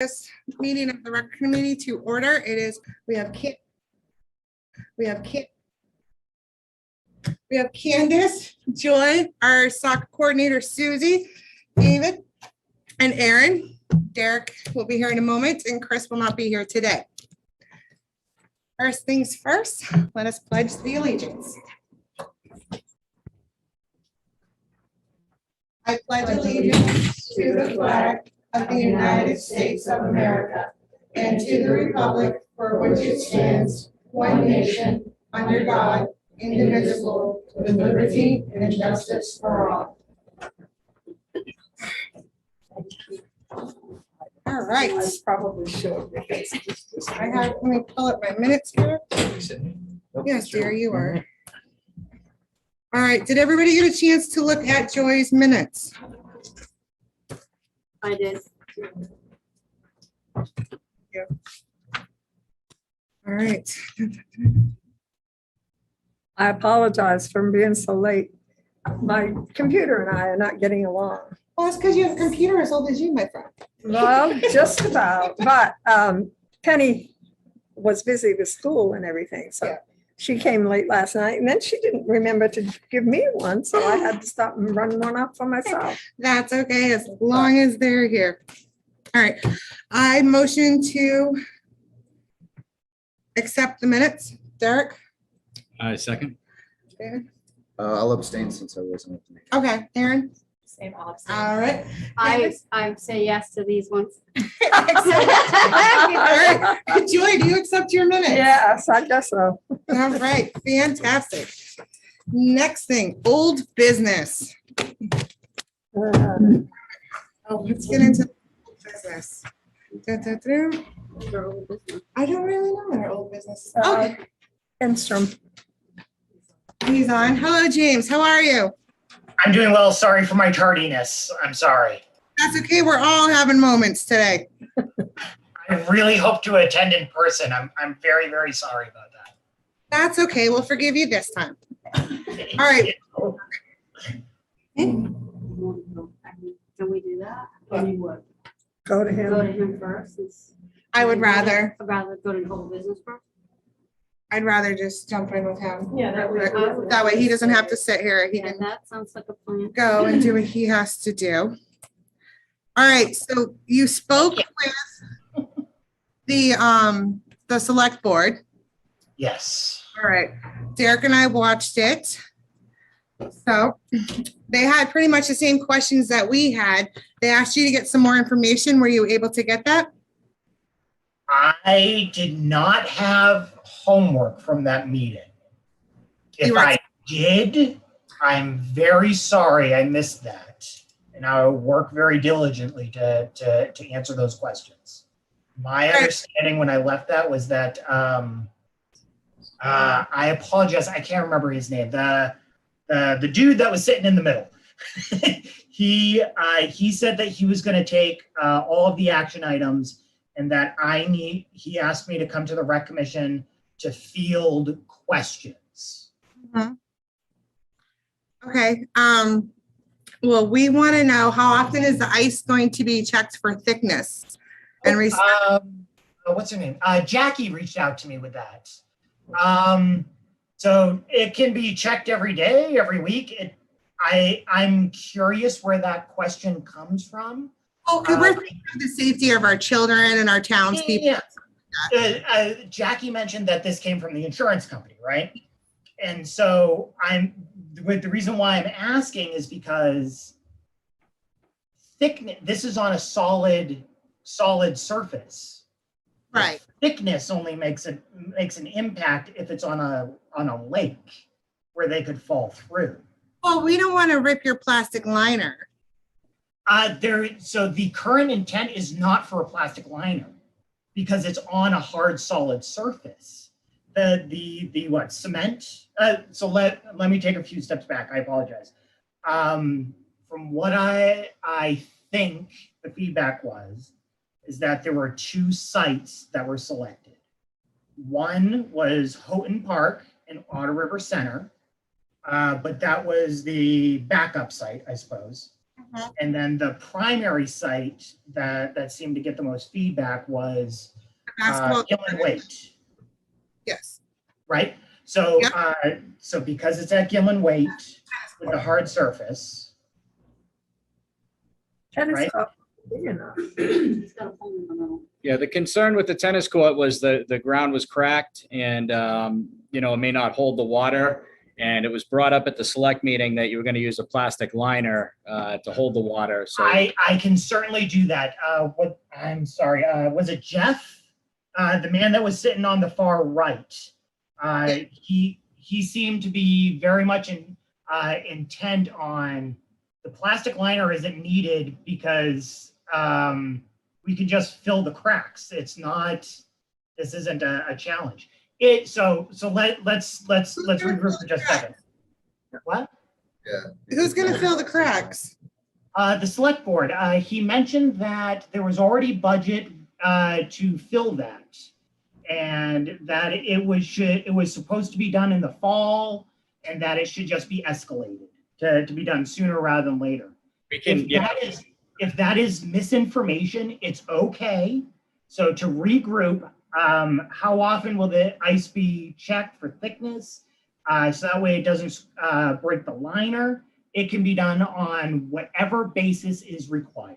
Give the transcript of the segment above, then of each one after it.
This meeting of the rec committee to order. We have Candace, Joy, our soccer coordinator, Susie, David, and Aaron. Derek will be here in a moment, and Chris will not be here today. First things first, let us pledge the allegiance. I pledge allegiance to the flag of the United States of America and to the republic for which it stands, one nation, under God, indivisible, with liberty and justice for all. All right. I probably should. Let me pull up my minutes here. Yes, dear, you are. All right, did everybody get a chance to look at Joy's minutes? I did. Yeah. All right. I apologize for being so late. My computer and I are not getting along. Well, it's because you have a computer as old as you, my friend. Well, just about, but Penny was busy with school and everything, so Yeah. she came late last night, and then she didn't remember to give me one, so I had to stop and run one up for myself. That's okay, as long as they're here. All right, I motion to accept the minutes. Derek? I second. David? I'll abstain since I wasn't at the meeting. Okay, Aaron? Same, all All right. I say yes to these ones. All right. Joy, do you accept your minutes? Yes, I guess so. All right, fantastic. Next thing, old business. Oh, let's get into old business. I don't really know what our old business is. Okay, Enstrom. he's on. Hello, James. How are you? I'm doing well. Sorry for my tardiness. I'm sorry. That's okay. We're all having moments today. I really hope to attend in person. I'm very, very sorry about that. That's okay. We'll forgive you this time. All right. Can we do that? Or you would Go to go to him. him first? I would rather. I'd rather go to the whole business first. I'd rather just jump in with him. Yeah, That way he doesn't have to sit here. He Yeah, can that sounds like a plan. go and do what he has to do. All right, so you spoke with the select board. Yes. All right, Derek and I watched it. So they had pretty much the same questions that we had. They asked you to get some more information. Were you able to get that? I did not have homework from that meeting. If I did, I'm very sorry I missed that. And I'll work very diligently to answer those questions. My understanding when I left that was that, I apologize, I can't remember his name. The dude that was sitting in the middle. He said that he was going to take all of the action items and that he asked me to come to the rec commission to field questions. Okay, well, we want to know how often is the ice going to be checked for thickness? And What's her name? Jackie reached out to me with that. So it can be checked every day, every week. I'm curious where that question comes from. Oh, because we're thinking of the safety of our children and our townspeople. Yeah. Jackie mentioned that this came from the insurance company, right? And so the reason why I'm asking is because thickness, this is on a solid surface. Right. Thickness only makes an impact if it's on a lake where they could fall through. Well, we don't want to rip your plastic liner. So the current intent is not for a plastic liner because it's on a hard, solid surface. The what, cement? So let me take a few steps back. I apologize. From what I think the feedback is that there were two sites that were selected. One was Houghton Park in Otter River Center, but that was the backup site, I suppose. And then the primary site that seemed to get the most feedback was Basketball. Gillen Waite, Yes. right? So, Yep. so because it's at Gillen Waite with the hard surface, Tennis Right. court, big enough. He's got a hole in the middle. Yeah, the concern with the tennis court was the ground was cracked and, it may not hold the water. And it was brought up at the select meeting that you were going to use a plastic liner to hold the water. So I can certainly do that. I'm sorry, was it Jeff? The man that was sitting on the far right. He seemed to be very much intent on the plastic liner isn't needed because we can just fill the cracks. This isn't a challenge. Let's regroup for just a second. What? Who's gonna fill the cracks? The select board, he mentioned that there was already budget to fill that. And that it was supposed to be done in the fall and that it should just be escalated to be done sooner rather than later. we can, If that is misinformation, it's okay. So to regroup, how often will the ice be checked for thickness? So that way it doesn't break the liner. It can be done on whatever basis is required.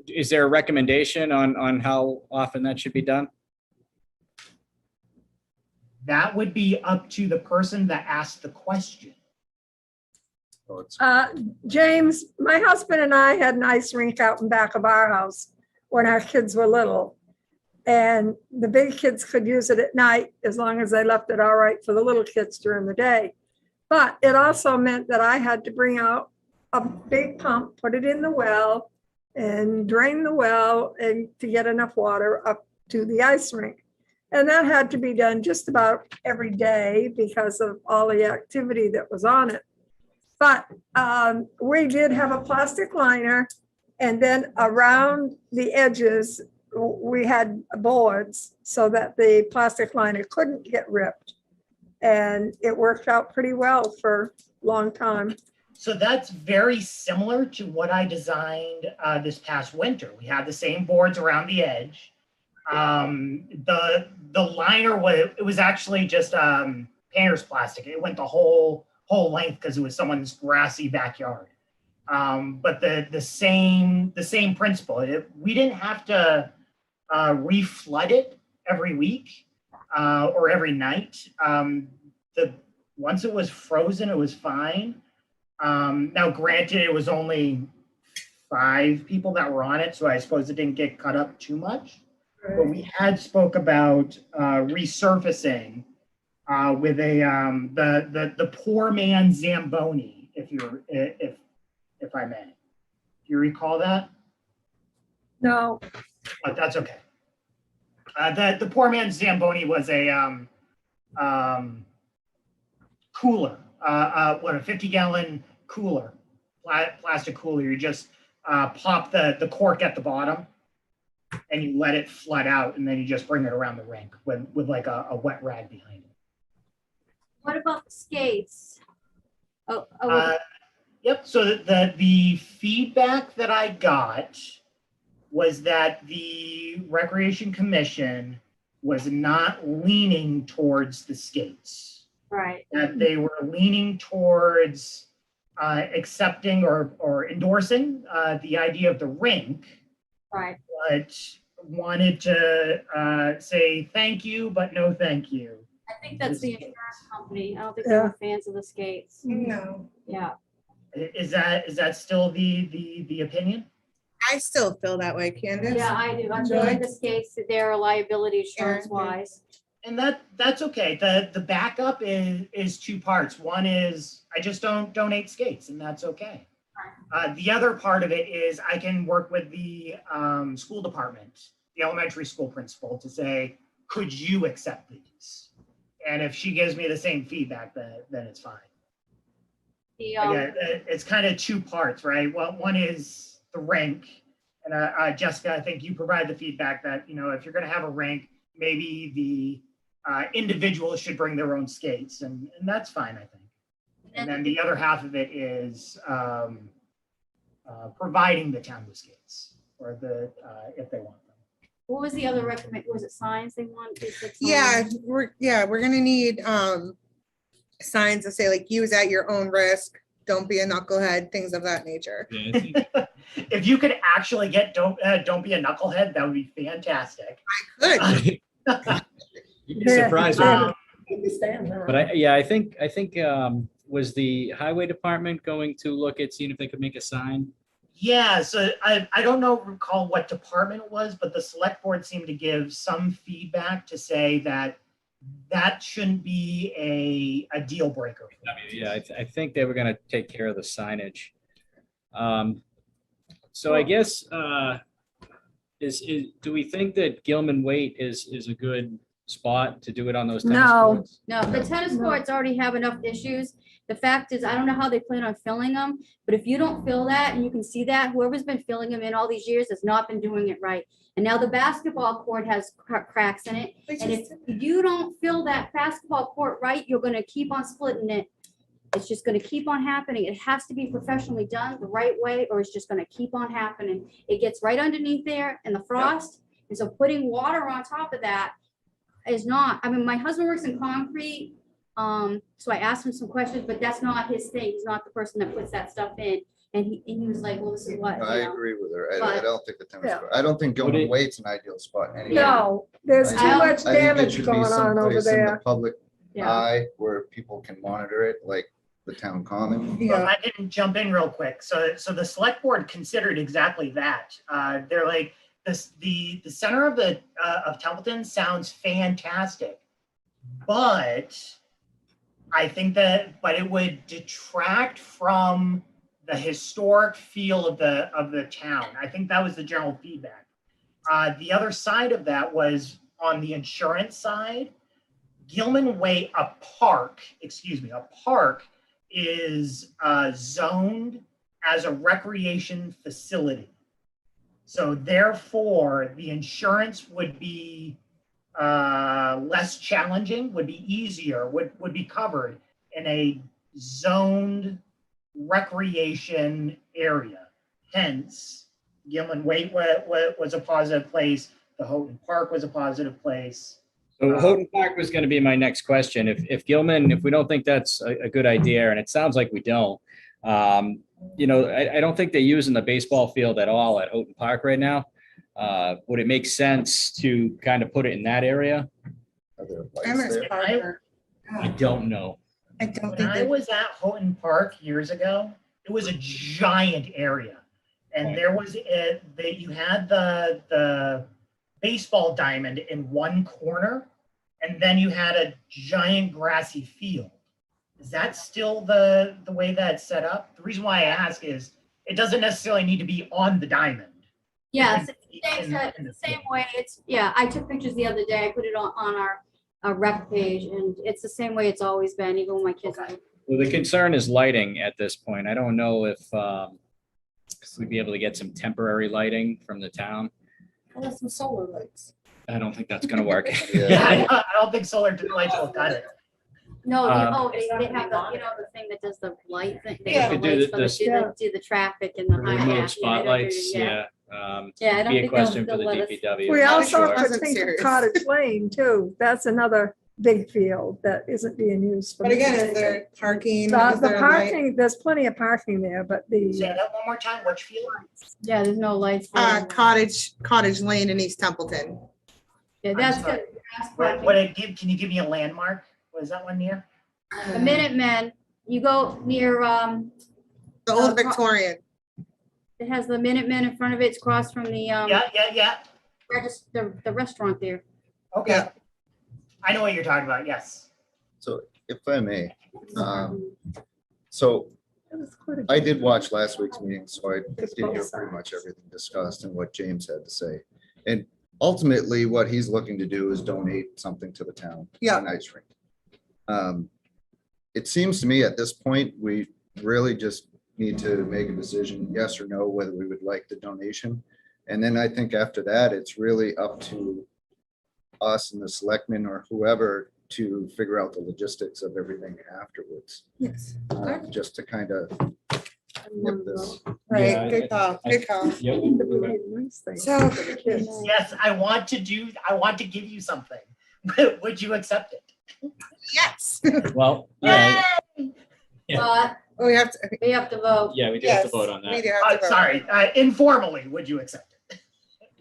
is there a recommendation on how often that should be done? That would be up to the person that asked the question. Oh, it's- James, my husband and I had an ice rink out in back of our house when our kids were little. And the big kids could use it at night as long as they left it all right for the little kids during the day. But it also meant that I had to bring out a big pump, put it in the well and drain the well and to get enough water up to the ice rink. And that had to be done just about every day because of all the activity that was on it. But we did have a plastic liner, and then around the edges, we had boards so that the plastic liner couldn't get ripped. And it worked out pretty well for a long time. So that's very similar to what I designed this past winter. We had the same boards around the edge. The liner was actually just painter's plastic. It went the whole length because it was someone's grassy backyard. But the same principle. We didn't have to reflood it every week or every night. Once it was frozen, it was fine. Now, granted, it was only 5 people that were on it, so I suppose it didn't get cut up too much. But we had spoke about resurfacing with the poor man Zamboni, if I may. Do you recall that? No, But that's okay. The poor man Zamboni was a cooler, a 50-gallon cooler, plastic cooler. You just pop the cork at the bottom and you let it flood out, and then you just bring it around the rink with like a wet rag behind it. What about the skates? Yep. So the feedback that I got was that the Recreation Commission was not leaning towards the skates. Right. That they were leaning towards accepting or endorsing the idea of the rink, Right. but wanted to say thank you, but no thank you. I think that's the insurance company. I don't think they were fans of the skates. No, Yeah. Is that still the opinion? I still feel that way, Candace. Yeah, I do. I feel Joy? like the skates, they're liability insurance wise. And that's okay. The backup is 2 parts. One is I just don't donate skates, and that's okay. The other part of it is I can work with the school department, the elementary school principal, to say, could you accept these? And if she gives me the same feedback, then it's fine. Again, it's kind of 2 parts, right? Well, one is the rink, and Jessica, I think you provide the feedback that if you're going to have a rink, maybe the individuals should bring their own skates, and that's fine, I think. And then the other half of it is providing the town with skates or if they want them. What was the other recommend, was it signs they want? They said Yeah, signs. we're gonna need signs that say like use at your own risk, don't be a knucklehead, things of that nature. If you could actually get don't be a knucklehead, that would be fantastic. Good. You'd be surprised. Um, But I think was the highway department going to look at seeing if they could make a sign? Yeah, so I don't recall what department it was, but the select board seemed to give some feedback to say that shouldn't be a deal breaker. Yeah, I think they were gonna take care of the signage. So I guess, do we think that Gilman Waite is a good spot to do it on those tennis No. courts? No, the tennis No. courts already have enough issues. The fact is, I don't know how they plan on filling them, but if you don't fill that, and you can see that, whoever's been filling them in all these years has not been doing it right. And now the basketball court has cracks in it. And if you don't fill that basketball court right, you're gonna keep on splitting it. It's just gonna keep on happening. It has to be professionally done the right way, or it's just gonna keep on happening. It gets right underneath there in the frost. And so putting water on top of that is not, I mean, my husband works in concrete. So I asked him some questions, but that's not his thing. He's not the person that puts that stuff in. And he was like, well, this is what, I you know. agree with her. I But- don't think the tennis Yeah. court, I don't think Would Gilman it- Waite's an ideal spot anyway. No, there's too I- much I think it damage should be going on over someplace in the there. public Yeah. eye where people can monitor it, like the town common. Well, I can jump in real quick. So the select board considered exactly that. They're like, the center of Templeton sounds fantastic, but I think but it would detract from the historic feel of the town. I think that was the general feedback. The other side of that was on the insurance side. Gilman Way, a park is zoned as a recreation facility. So therefore, the insurance would be less challenging, would be easier, would be covered in a zoned recreation area. Hence, Gilman Way was a positive place. The Houghton Park was a positive place. So Houghton Park was gonna be my next question. If Gilman, if we don't think that's a good idea, and it sounds like we don't, you know, I don't think they're using the baseball field at all at Houghton Park right now. Would it make sense to kind of put it in that area? Are there I'm lights a there? Parker. I don't know. I don't When think I that, was at Houghton Park years ago, it was a giant area. And there was you had the baseball diamond in one corner, and then you had a giant grassy field. Is that still the way that's set up? The reason why I ask is it doesn't necessarily need to be on the diamond. Yeah, It it's can be it's in the same way. I took pictures the other day. I put it on our rec page, and it's the same way it's always been, even when my kids. Well, the concern is lighting at this point. I don't know if we'd be able to get some temporary lighting from the town. well, some solar lights. I don't think that's gonna work. Yeah, I don't think solar lights will cut it. No, Um, they have the, the thing that does the light thing. They Yeah. have the Could do lights the- for do the traffic and the. high Remote gas. Yeah, they don't do- spotlights, Yeah, yeah. Yeah, I don't Be a think they'll question for the let us. DPW. We Not also sure. could Wasn't think of serious. Cottage Lane too. That's another big field that isn't being used. for But again, is anything. there parking? The Is there light? parking, there's plenty of parking there, but Say the, that one more time, which field? Yeah, there's no lights. for them. Cottage Lane in East Templeton. Yeah, that's I'm sorry. good. That's What parking. can you give me a landmark? Was that one near? The Minutemen, you go near, The old Victorian. it has the Minutemen in front of it. It's across from the, Yeah. the restaurant there. Okay. Yeah. I know what you're talking about, yes. So if I may, so I did watch last week's meeting, so I did hear pretty much everything discussed and what James had to say. And ultimately, what he's looking to do is donate something to the town. Yeah. An ice rink. It seems to me at this point, we really just need to make a decision, yes or no, whether we would like the donation. And then I think after that, it's really up to us and the selectmen or whoever to figure out the logistics of everything afterwards. Yes. Just to kind of skip this. Yeah, Right, good call, good call. Yep. So- For the kids. Yes, I want to give you something. Would you accept it? Yes. Well, all right. But We have to, we have to vote. Yeah, we do have to yes, vote on we that. do have to vote. Sorry, informally, would you accept it?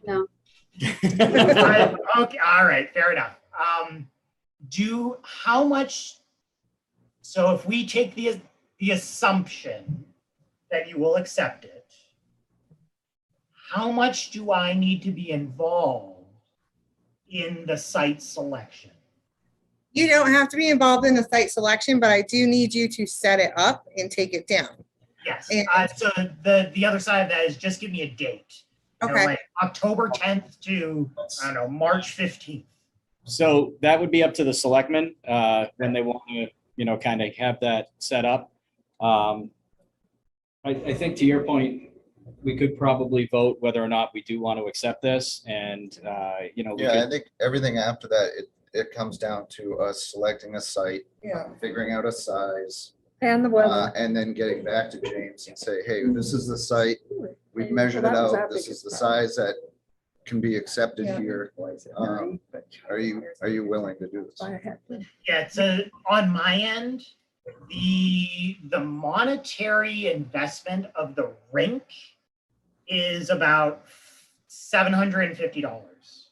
No. Okay, all right, fair enough. How much, so if we take the assumption that you will accept it, how much do I need to be involved in the site selection? You don't have to be involved in the site selection, but I do need you to set it up and take it down. Yes, And- so the other side of that is just give me a date. You know, Okay. like October 10th to, I don't know, March 15th. So that would be up to the selectmen, when they want to, you know, kind of have that set up. I think to your point, we could probably vote whether or not we do want to accept this and, you know, we Yeah, I could, think everything after that, it comes down to us selecting a site, Yeah. figuring out a size, And the weather. and then getting back to James and say, hey, this is the site. We've measured it Well, that was out. our This is biggest the problem. size that can be accepted Yeah. here. Are you willing to do this? Yeah, so on my end, the monetary investment of the rink is about $750.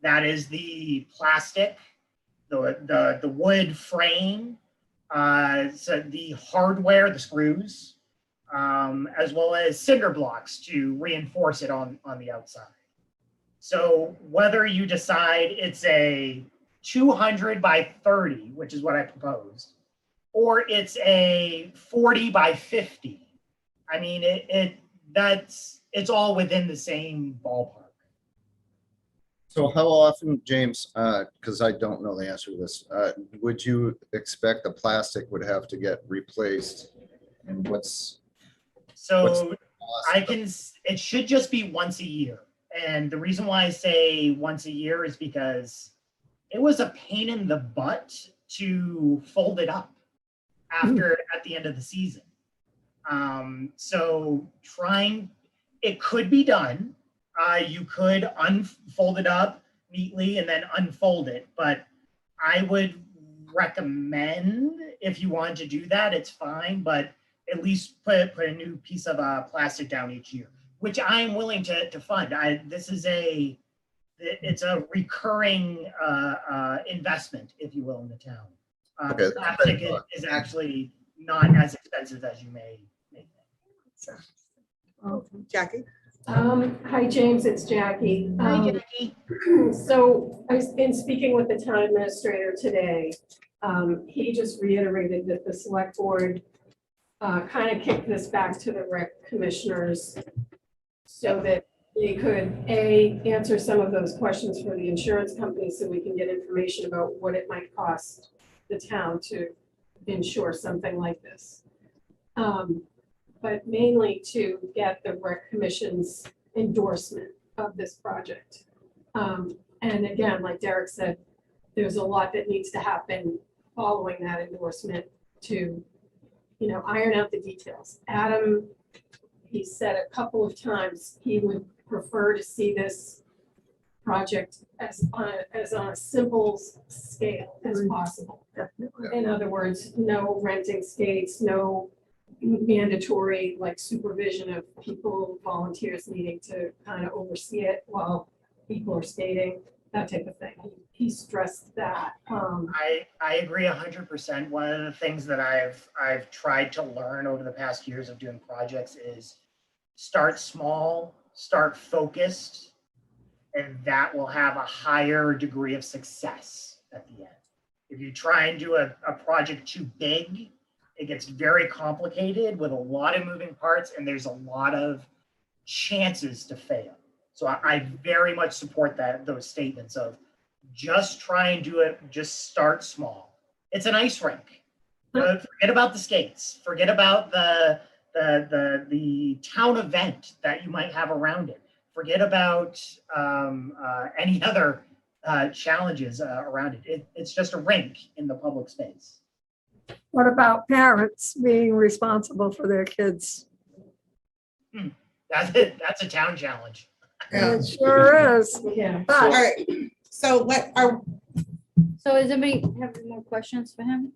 That is the plastic, the wood frame, so the hardware, the screws, as well as cinder blocks to reinforce it on the outside. So whether you decide it's a 200 by 30, which is what I proposed, or it's a 40 by 50, I mean, it's all within the same ballpark. So how often, James, because I don't know the answer to this, would you expect the plastic would have to get replaced? And what's So the cost? it should just be once a year. And the reason why I say once a year is because it was a pain in the butt to fold it up at the end of the season. So it could be done. You could unfold it up neatly and then unfold it, but I would recommend if you want to do that, it's fine, but at least put a new piece of plastic down each year, which I'm willing to fund. It's a recurring investment, if you will, in the town. Okay, Plastic is actually not as expensive as you may think. Jackie? Hi, James, it's Jackie. Hi, Jackie. So I've been speaking with the town administrator today. He just reiterated that the select board kind of kicked this back to the rec commissioners so that they could, answer some of those questions for the insurance company so we can get information about what it might cost the town to insure something like this. But mainly to get the rec commission's endorsement of this project. And again, like Derek said, there's a lot that needs to happen following that endorsement to, iron out the details. Adam, he said a couple of times he would prefer to see this project as on a simple scale as possible. In other words, no renting skates, no mandatory supervision of people, volunteers needing to kind of oversee it while people are skating, that type of thing. He stressed that. I agree 100%. One of the things that I've tried to learn over the past years of doing projects is start small, start focused, and that will have a higher degree of success at the end. If you try and do a project too big, it gets very complicated with a lot of moving parts, and there's a lot of chances to fail. So I very much support those statements of just try and do it, just start small. It's an ice rink. Forget about the skates. Forget about the town event that you might have around it. Forget about any other challenges around it. It's just a rink in the public space. What about parents being responsible for their kids' That's it. That's a town challenge. Yeah. It sure is. Yeah. All But right, so what are, So does anybody have more questions for him?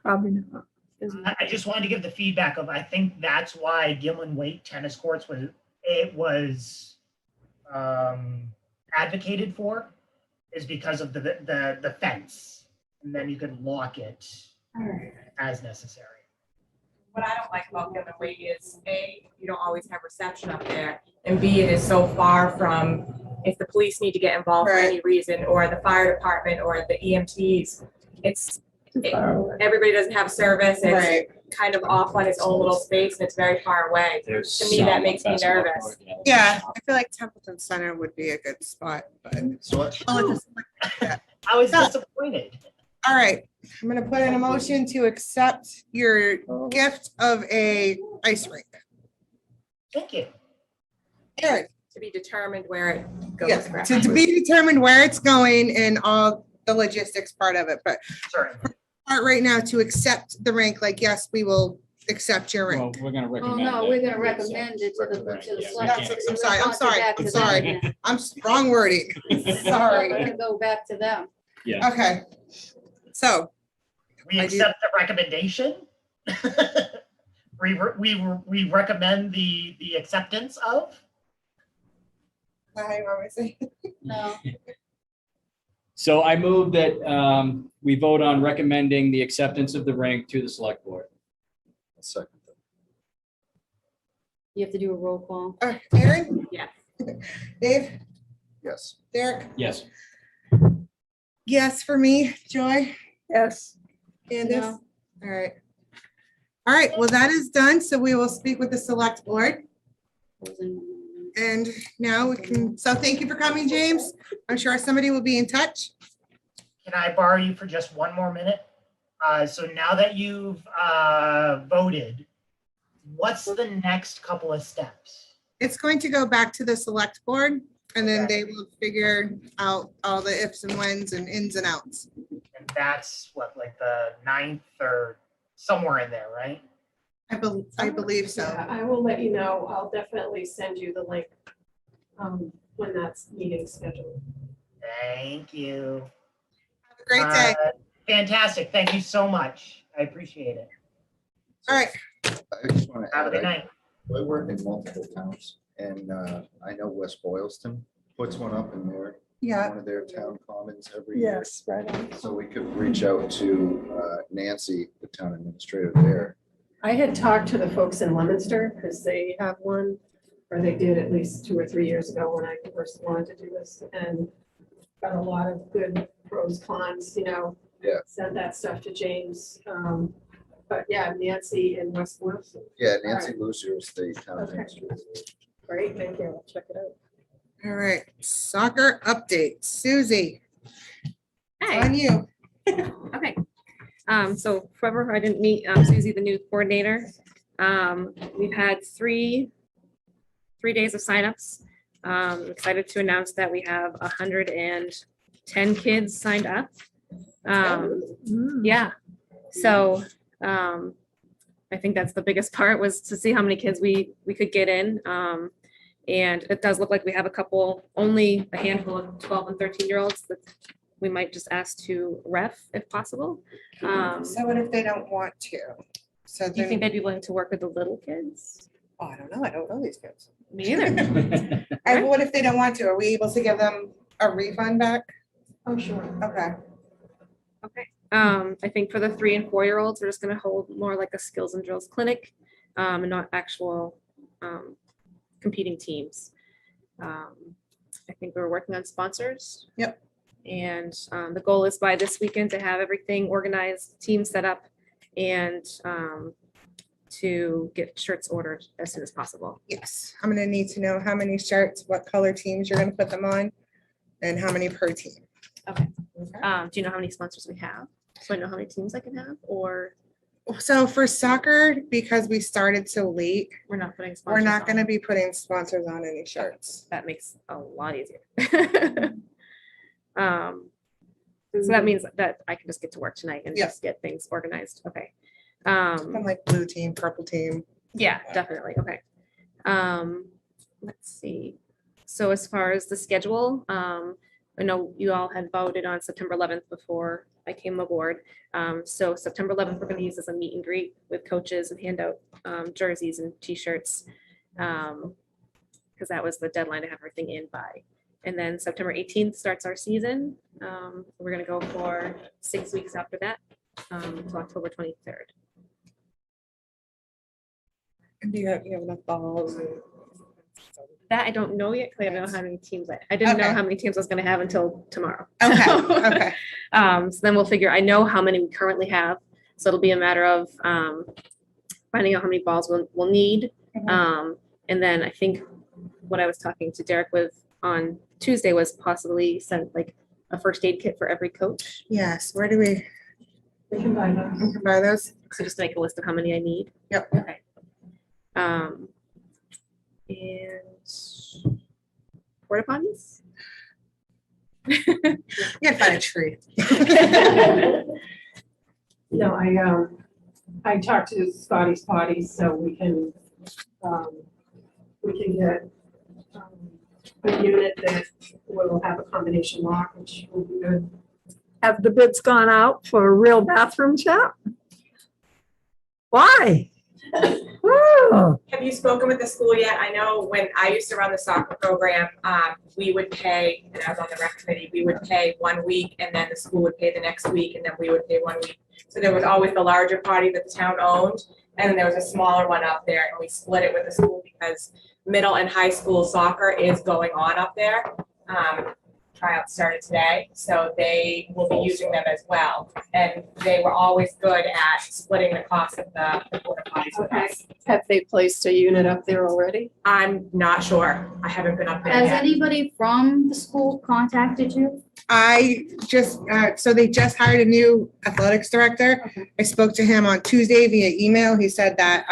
probably not. I just wanted to give the feedback of, I think that's why Gilman Waite tennis courts was advocated for, is because of the fence. And then you could lock it as necessary. What I don't like about Gilman Waite is A, you don't always have reception up there. And B, it is so far from, if the police need to get involved for any reason, or the fire department, or the EMTs, everybody doesn't have service. It's right, kind of off on its own little space and it's very far away. To me, that makes me nervous. yeah, I feel like Templeton Center would be a good spot, but. So what? I was disappointed. All right, I'm gonna put in a motion to accept your gift of a ice rink. Thank you. Aaron, To be determined where it goes. yes, correct? to be determined where it's going and all the logistics part of it, but Certainly. part right now to accept the rink, like, yes, we will accept your Well, rink. we're gonna Oh, recommend. no, it. we're gonna recommend it to the Yeah, select. we can't- I'm sorry, I'm sorry, Back to I'm them sorry. again. Wrong wording, We're sorry. gonna go back to them. Yeah. Okay, so, We I do- accept the recommendation. We recommend the acceptance of. I always say, No, So I move that we vote on recommending the acceptance of the rink to the select board. Second. you have to do a roll call. Aaron, Yes. Dave, Yes. Derek, Yes. yes for me, Joy, Yes. Candace, No. all right. All right, well, that is done, so we will speak with the select board. And now we can, so thank you for coming, James. I'm sure somebody will be in touch. Can I borrow you for just one more minute? So now that you've voted, what's the next couple of steps? It's going to go back to the select board and then they will figure out all the ifs and whens and ins and outs. And that's what, like the 9th or somewhere in there, right? I believe so. Yeah, I will let you know. I'll definitely send you the link when that's meeting scheduled. Thank you. Have a great day. Fantastic. Thank you so much. I appreciate it. All right, I just want to Have a add, good night. I work in multiple towns and I know West Boylston puts one up in their, yeah, one of their town commons every year. Yes, right on. So we could reach out to Nancy, the town administrator there. I had talked to the folks in Leominster because they have one, or they did at least 2 or 3 years ago when I first wanted to do this, and got a lot of good pros, cons, Yeah. Sent that stuff to James. But yeah, Nancy in West Boylston. Yeah, Nancy Lucier is the town Okay. administrator. Great, thank you. I'll check it out. all right. Soccer update. Susie, Hi, on you. okay. So forever, I didn't meet Susie, the new coordinator. We've had three days of signups. Excited to announce that we have 110 kids signed up. Yeah, so I think that's the biggest part, was to see how many kids we could get in. And it does look like we have only a handful of 12 and 13-year-olds that we might just ask to ref if possible. Do So what if they don't want to? So you think then, they'd be willing to work with the little kids? oh, I don't know. I don't know these kids. Me either. And what if they don't want to? Are we able to give them a refund back? Oh, sure. Okay, I think for the 3 and 4-year-olds, we're just gonna hold more like a skills and drills clinic, and not actual competing teams. I think we're working on sponsors. Yep. And the goal is by this weekend to have everything organized, team set up, and to get shirts ordered as soon as possible. yes. I'm gonna need to know how many shirts, what color teams you're gonna put them on, and how many per team. Okay. Okay. Do you know how many sponsors we have? So I know how many teams I can have, or So for soccer, because we started so late, we're not putting sponsors we're not on? gonna be putting sponsors on any shirts. That makes a lot easier. So that means that I can just get to work tonight and Yeah. just get things organized. Okay. I'm like blue team, purple team. Yeah, definitely. Okay. Let's see. So as far as the schedule, I know you all had voted on September 11th before I came aboard. So September 11th, we're going to use as a meet and greet with coaches and hand out jerseys and t-shirts. Because that was the deadline to have everything in by. And then September 18th starts our season. We're going to go for 6 weeks after that, to October 23rd. And do you have enough balls? That I don't know yet, because I don't know how many teams, I didn't know Okay. how many teams I was gonna have until tomorrow. Okay, So, okay. So then we'll figure, I know how many we currently have, so it'll be a matter of finding out how many balls we'll need. Mhm. And then I think what I was talking to Derek with on Tuesday was possibly send like a first aid kit for every coach. Yes, where do we We can buy them. we can buy those? So just make a list of how many I need. Yep. Okay. And porta potties? You gotta find a tree. No, I talked to Scotty's Potties, so we can get a unit that will have a combination lock, which will be good. Have the bids gone out for a real bathroom shop? Why? Oh, Have you spoken with the school yet? I know when I used to run the soccer program, we would pay, and I was on the rec committee, we would pay 1 week and then the school would pay the next week and then we would pay 1 week. So there was always the larger party that the town owned and then there was a smaller one up there and we split it with the school because middle and high school soccer is going on up there. Tryouts started today, so they will be using them as well. And they were always good at splitting the cost of the porta potties with us. Have they placed a unit up there already? I'm not sure. I haven't been up there Has yet. anybody from the school contacted you? I just, so they just hired a new athletics director. I spoke to him on Tuesday via email. He said that,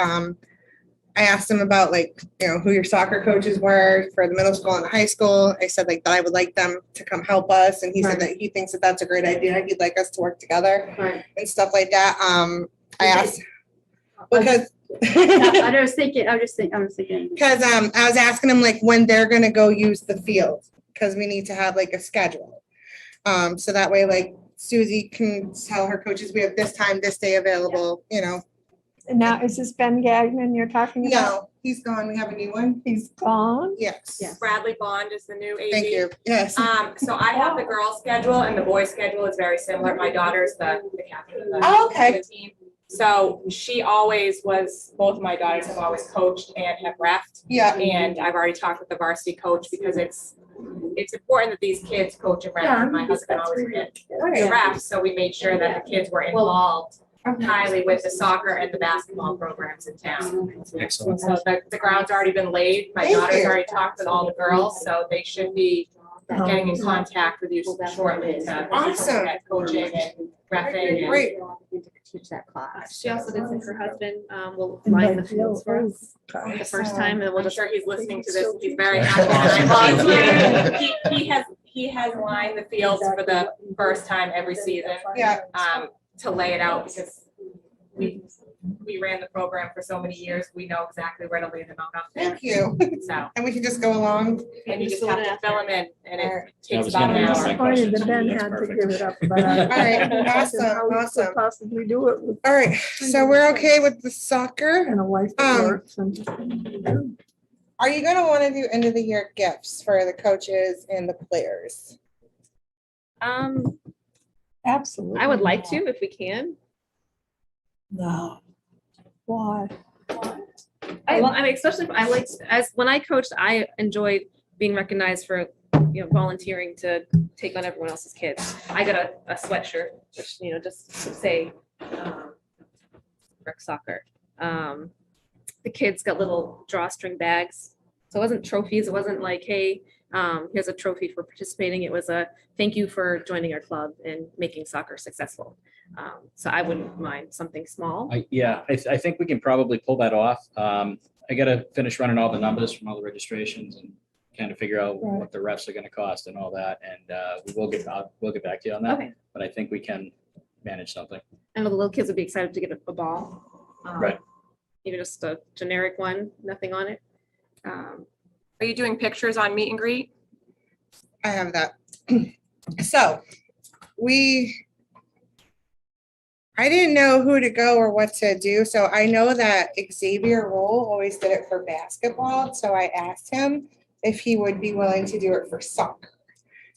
I asked him about like, who your soccer coaches were for the middle school and the high school. I said like that I would like them to come help us. And he said that he thinks that that's a great idea. He'd like us to work together Right. and stuff like that. I asked because I was thinking. because I was asking him like when they're gonna go use the field because we need to have like a schedule. So that way like Susie can tell her coaches we have this time, this day available, and now is this Ben Gagnon you're talking about? No, he's gone. We have a new one. He's gone? Yes. Yes. Bradley Bond is the new AD. Thank you. Yes. So I have the girls' schedule and the boys' schedule is very similar. My daughter's the captain of the Oh, okay. the team. So she always was, both of my daughters have always coached and have refed. Yeah. And I've already talked with the varsity coach because it's important that these kids coach and ref. Yeah, And my husband always did the Yeah. refs, so we made sure that the kids were involved highly with the soccer and the basketball programs in town. Excellent. So the ground's already been laid. My Thank daughter's you. already talked with all the girls, so they should be getting in contact with you shortly to Awesome. get coaching and refing and. Great. Teach that class. She also did say her husband will line the fields for us the first time, and we'll I'm just sure he's listening to this. He's very happy that I volunteered. He has lined the fields for the first time every season, Yeah. to lay it out because we ran the program for so many years. We know exactly where to lay them out up there. Thank you. So, And we can just go along. and you just have to fill them in and it That takes was about gonna an be my hour. Disappointed question. that Ben That's had to perfect. give it up, but I. All right, awesome, How we could awesome. Possibly do it with All right. So we're okay with the soccer. and a wife that works and. Are you gonna want to do end of the year gifts for the coaches and the players? Absolutely. I would like to if we can. No. Why? Well, I mean, especially if I like, as when I coached, I enjoyed being recognized for, volunteering to take on everyone else's kids. I got a sweatshirt, which, just to say, rec soccer. The kids got little drawstring bags. So it wasn't trophies. It wasn't like, hey, here's a trophy for participating. It was a thank you for joining our club and making soccer successful. So I wouldn't mind something small. I think we can probably pull that off. I gotta finish running all the numbers from all the registrations and kind of figure out what the refs are gonna cost and all that. And we'll get back to you on that. Okay. But I think we can manage something. I know the little kids would be excited to get a ball. Right. even just a generic one, nothing on it. Are you doing pictures on meet and greet? I have that. So I didn't know who to go or what to do. So I know that Xavier Roll always did it for basketball. So I asked him if he would be willing to do it for soccer.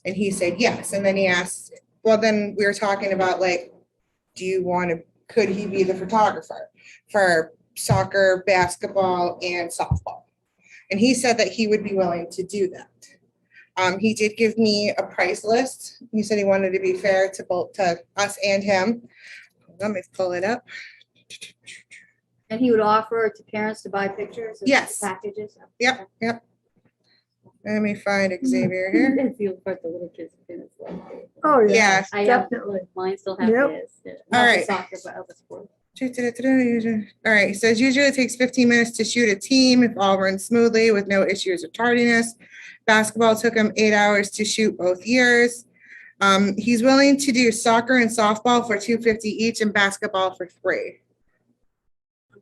And he said yes. And then he asked, well, then we were talking about like, could he be the photographer for soccer, basketball, and softball? And he said that he would be willing to do that. He did give me a price list. He said he wanted to be fair to both to us and him. Let me pull it up. And he would offer to parents to buy pictures? Of Yes. Packages? Yep. Let me find Xavier here. I feel for the little kids. It's like- Oh, yeah, Yeah. I have, definitely. mine still have Yep. his. Yeah. All Not right. Soccer, but other sports. All right, it says usually it takes 15 minutes to shoot a team if all runs smoothly with no issues or tardiness. Basketball took him 8 hours to shoot both years. He's willing to do soccer and softball for $250 each and basketball for $3.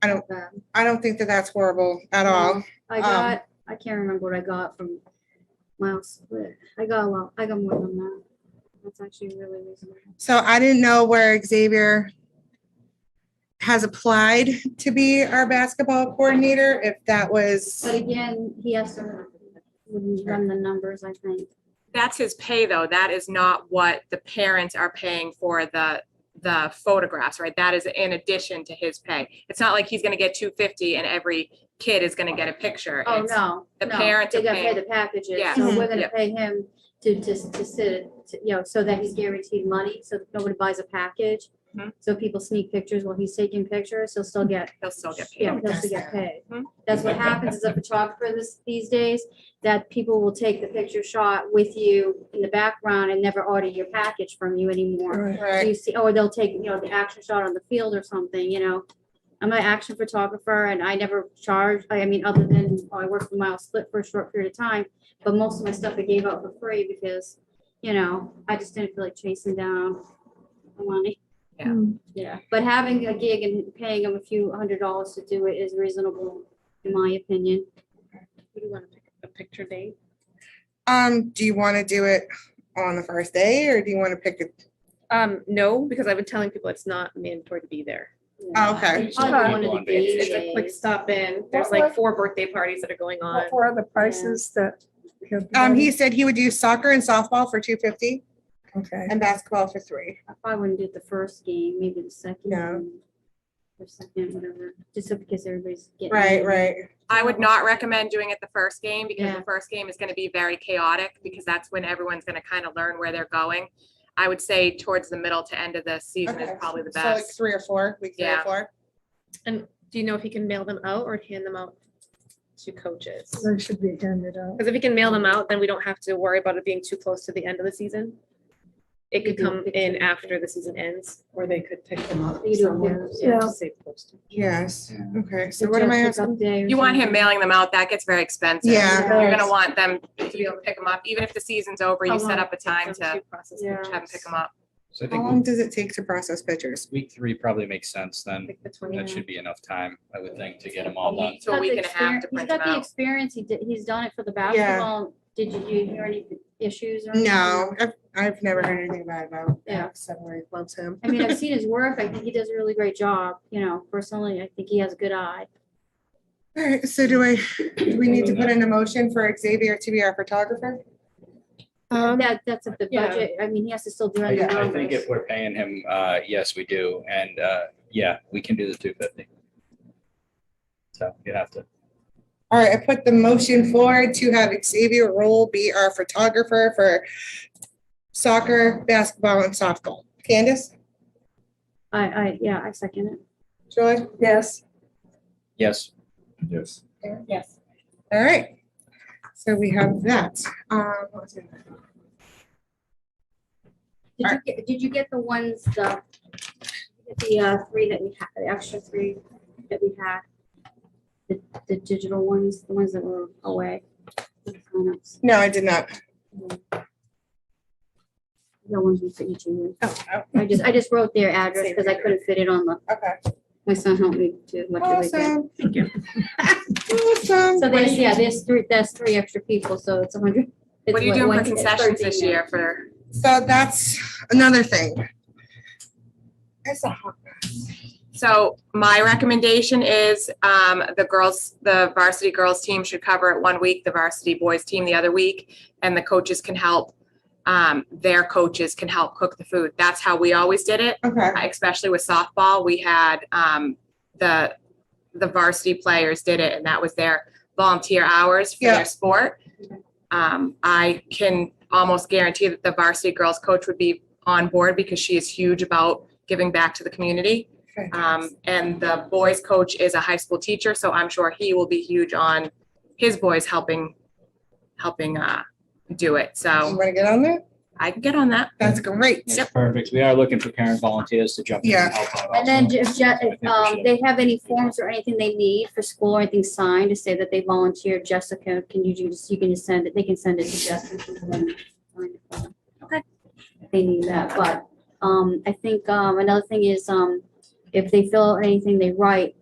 I don't think that that's horrible at all. I can't remember what I got from Miles Split. I got more than that. That's actually really reasonable. So I didn't know where Xavier has applied to be our basketball coordinator, if that was. But again, he has to run the numbers, I think. That's his pay though. That is not what the parents are paying for the photographs, right? That is in addition to his pay. It's not like he's gonna get $250 and every kid is gonna get a picture. Oh, It's- no. the no. parents They are gotta pay paying- the packages, Yeah. so we're Yeah. gonna pay him to sit, so that he's guaranteed money, so nobody buys a package. Mhm. So people sneak pictures while he's taking pictures, he'll still get, He'll still get paid. yeah, he'll still get paid. Mhm. That's what happens as a photographer these days, that people will take the picture shot with you in the background and never order your package from you anymore. Right. So Right. you see, or they'll take, the action shot on the field or something, I'm an action photographer and I never charge, other than, I worked for Miles Split for a short period of time, but most of my stuff I gave out for free because, I just didn't feel like chasing down the money. Yeah. Yeah, but having a gig and paying them a few $100s to do it is reasonable, in my opinion. Do you want to pick a picture date? Do you want to do it on the first day or do you want to pick it? No, because I've been telling people it's not mandatory to be there. Oh, okay. Probably one of the On day It's a quick days. stop in. There's like 4 birthday parties that are going on. What were the prices that? He said he would do soccer and softball for $250 Okay. and basketball for $3. I probably wouldn't do it the first game, maybe the second. No. game, Or second, whatever, just so because everybody's getting. Right, in. right. I would not recommend doing it the first game because Yeah. the first game is gonna be very chaotic because that's when everyone's gonna kind of learn where they're going. I would say towards the middle to end of the season is Okay. probably the So like best. 3 or 4, week 3 or Yeah. 4. And do you know if he can mail them out or hand them out to coaches? They should be handed out. Because if he can mail them out, then we don't have to worry about it being too close to the end of the season. It could You do a come picture. in after the season ends. Or they could pick them up You do a somewhere. picture, yeah. to save postage. Yes, Yeah. okay, so what am I Just pick asking? up day or You want him something. mailing them out, that gets very expensive. Yeah. You're gonna want them to be able to pick them up, even if the season's over, How you set long up a time to process. Yeah. have them pick them up. So I How long think does it take to process pictures? week 3 probably makes sense then. Like the 20. That should be enough time, I would think, to get them all done. So a Got the week and a half to experience- print He's them got the out. experience, he's done it for the basketball. Did you hear any issues or? anything? No, I've never heard anything bad about Yeah. that, so I loves him. I've seen his work, I think he does a really great job, personally, I think he has a good eye. All right, so do we need to put in a motion for Xavier to be our photographer? That's if the yeah. budget, he has to still do I it. I think if we're paying him, yes, we do. And yeah, we can do the 250. So you have to. All right, I put the motion forward to have Xavier Roll be our photographer for soccer, basketball, and softball. Candace, I second it. Joy? Yes. Yes. Yes. Yes. All right, so we have that. What was it? Did you get the ones, the 3 that we had, the extra 3 that we had? The digital ones, the ones that were away? The No, I did not. ones we for each of you. Oh, I just wrote their address because I couldn't fit it on the okay. My son helped me too much as I can. Awesome. Thank you. Awesome. So there's three extra people, so it's 100. What are you doing for it's concessions 13 this now. year for? So that's another thing. It's a hot mess. So my recommendation is the varsity girls team should cover it 1 week, the varsity boys team the other week, and the coaches can help. Their coaches can help cook the food. That's how we always did it, Okay. especially with softball. We had the varsity players did it, and that was their volunteer hours for Yeah. their sport. I can almost guarantee that the varsity girls coach would be on board because she is huge about giving back to the community. And the boys coach is a high school teacher, so I'm sure he will be huge on his boys helping do it. You So want to get on there? I can get on that. That's great. That's perfect. We are looking for parent volunteers to jump in and Yeah. help out. And then also. if they have any forms or anything they need for school or anything signed to say that they volunteered, Jessica, you can just send it, they can send it to Jessica. Okay. If they need that, but, I think, another thing is, if they fill anything they write,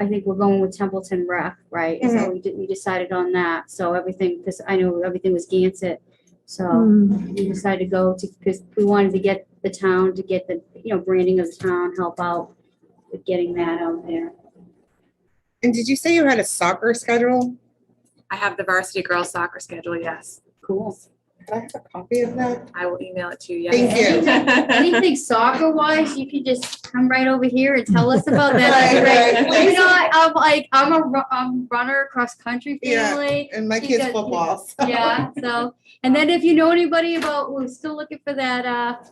I think we're going with Templeton Rec, right? So we decided on that, so everything, because I know everything was Gansett. So we decided to go to, because we wanted to get the town, to get the, branding of the town, help out with getting that out there. And did you say you had a soccer schedule? I have the varsity girls soccer schedule, yes. Cool. Can I have a copy of that? I will email it to you. Thank yes. you. Anything soccer wise, you can just come right over here and tell us about that. Right, That'd be right. great. I'm a runner, cross country Yeah. family. And my You kids got- football. so- Yeah, so, and then if you know anybody we're still looking for that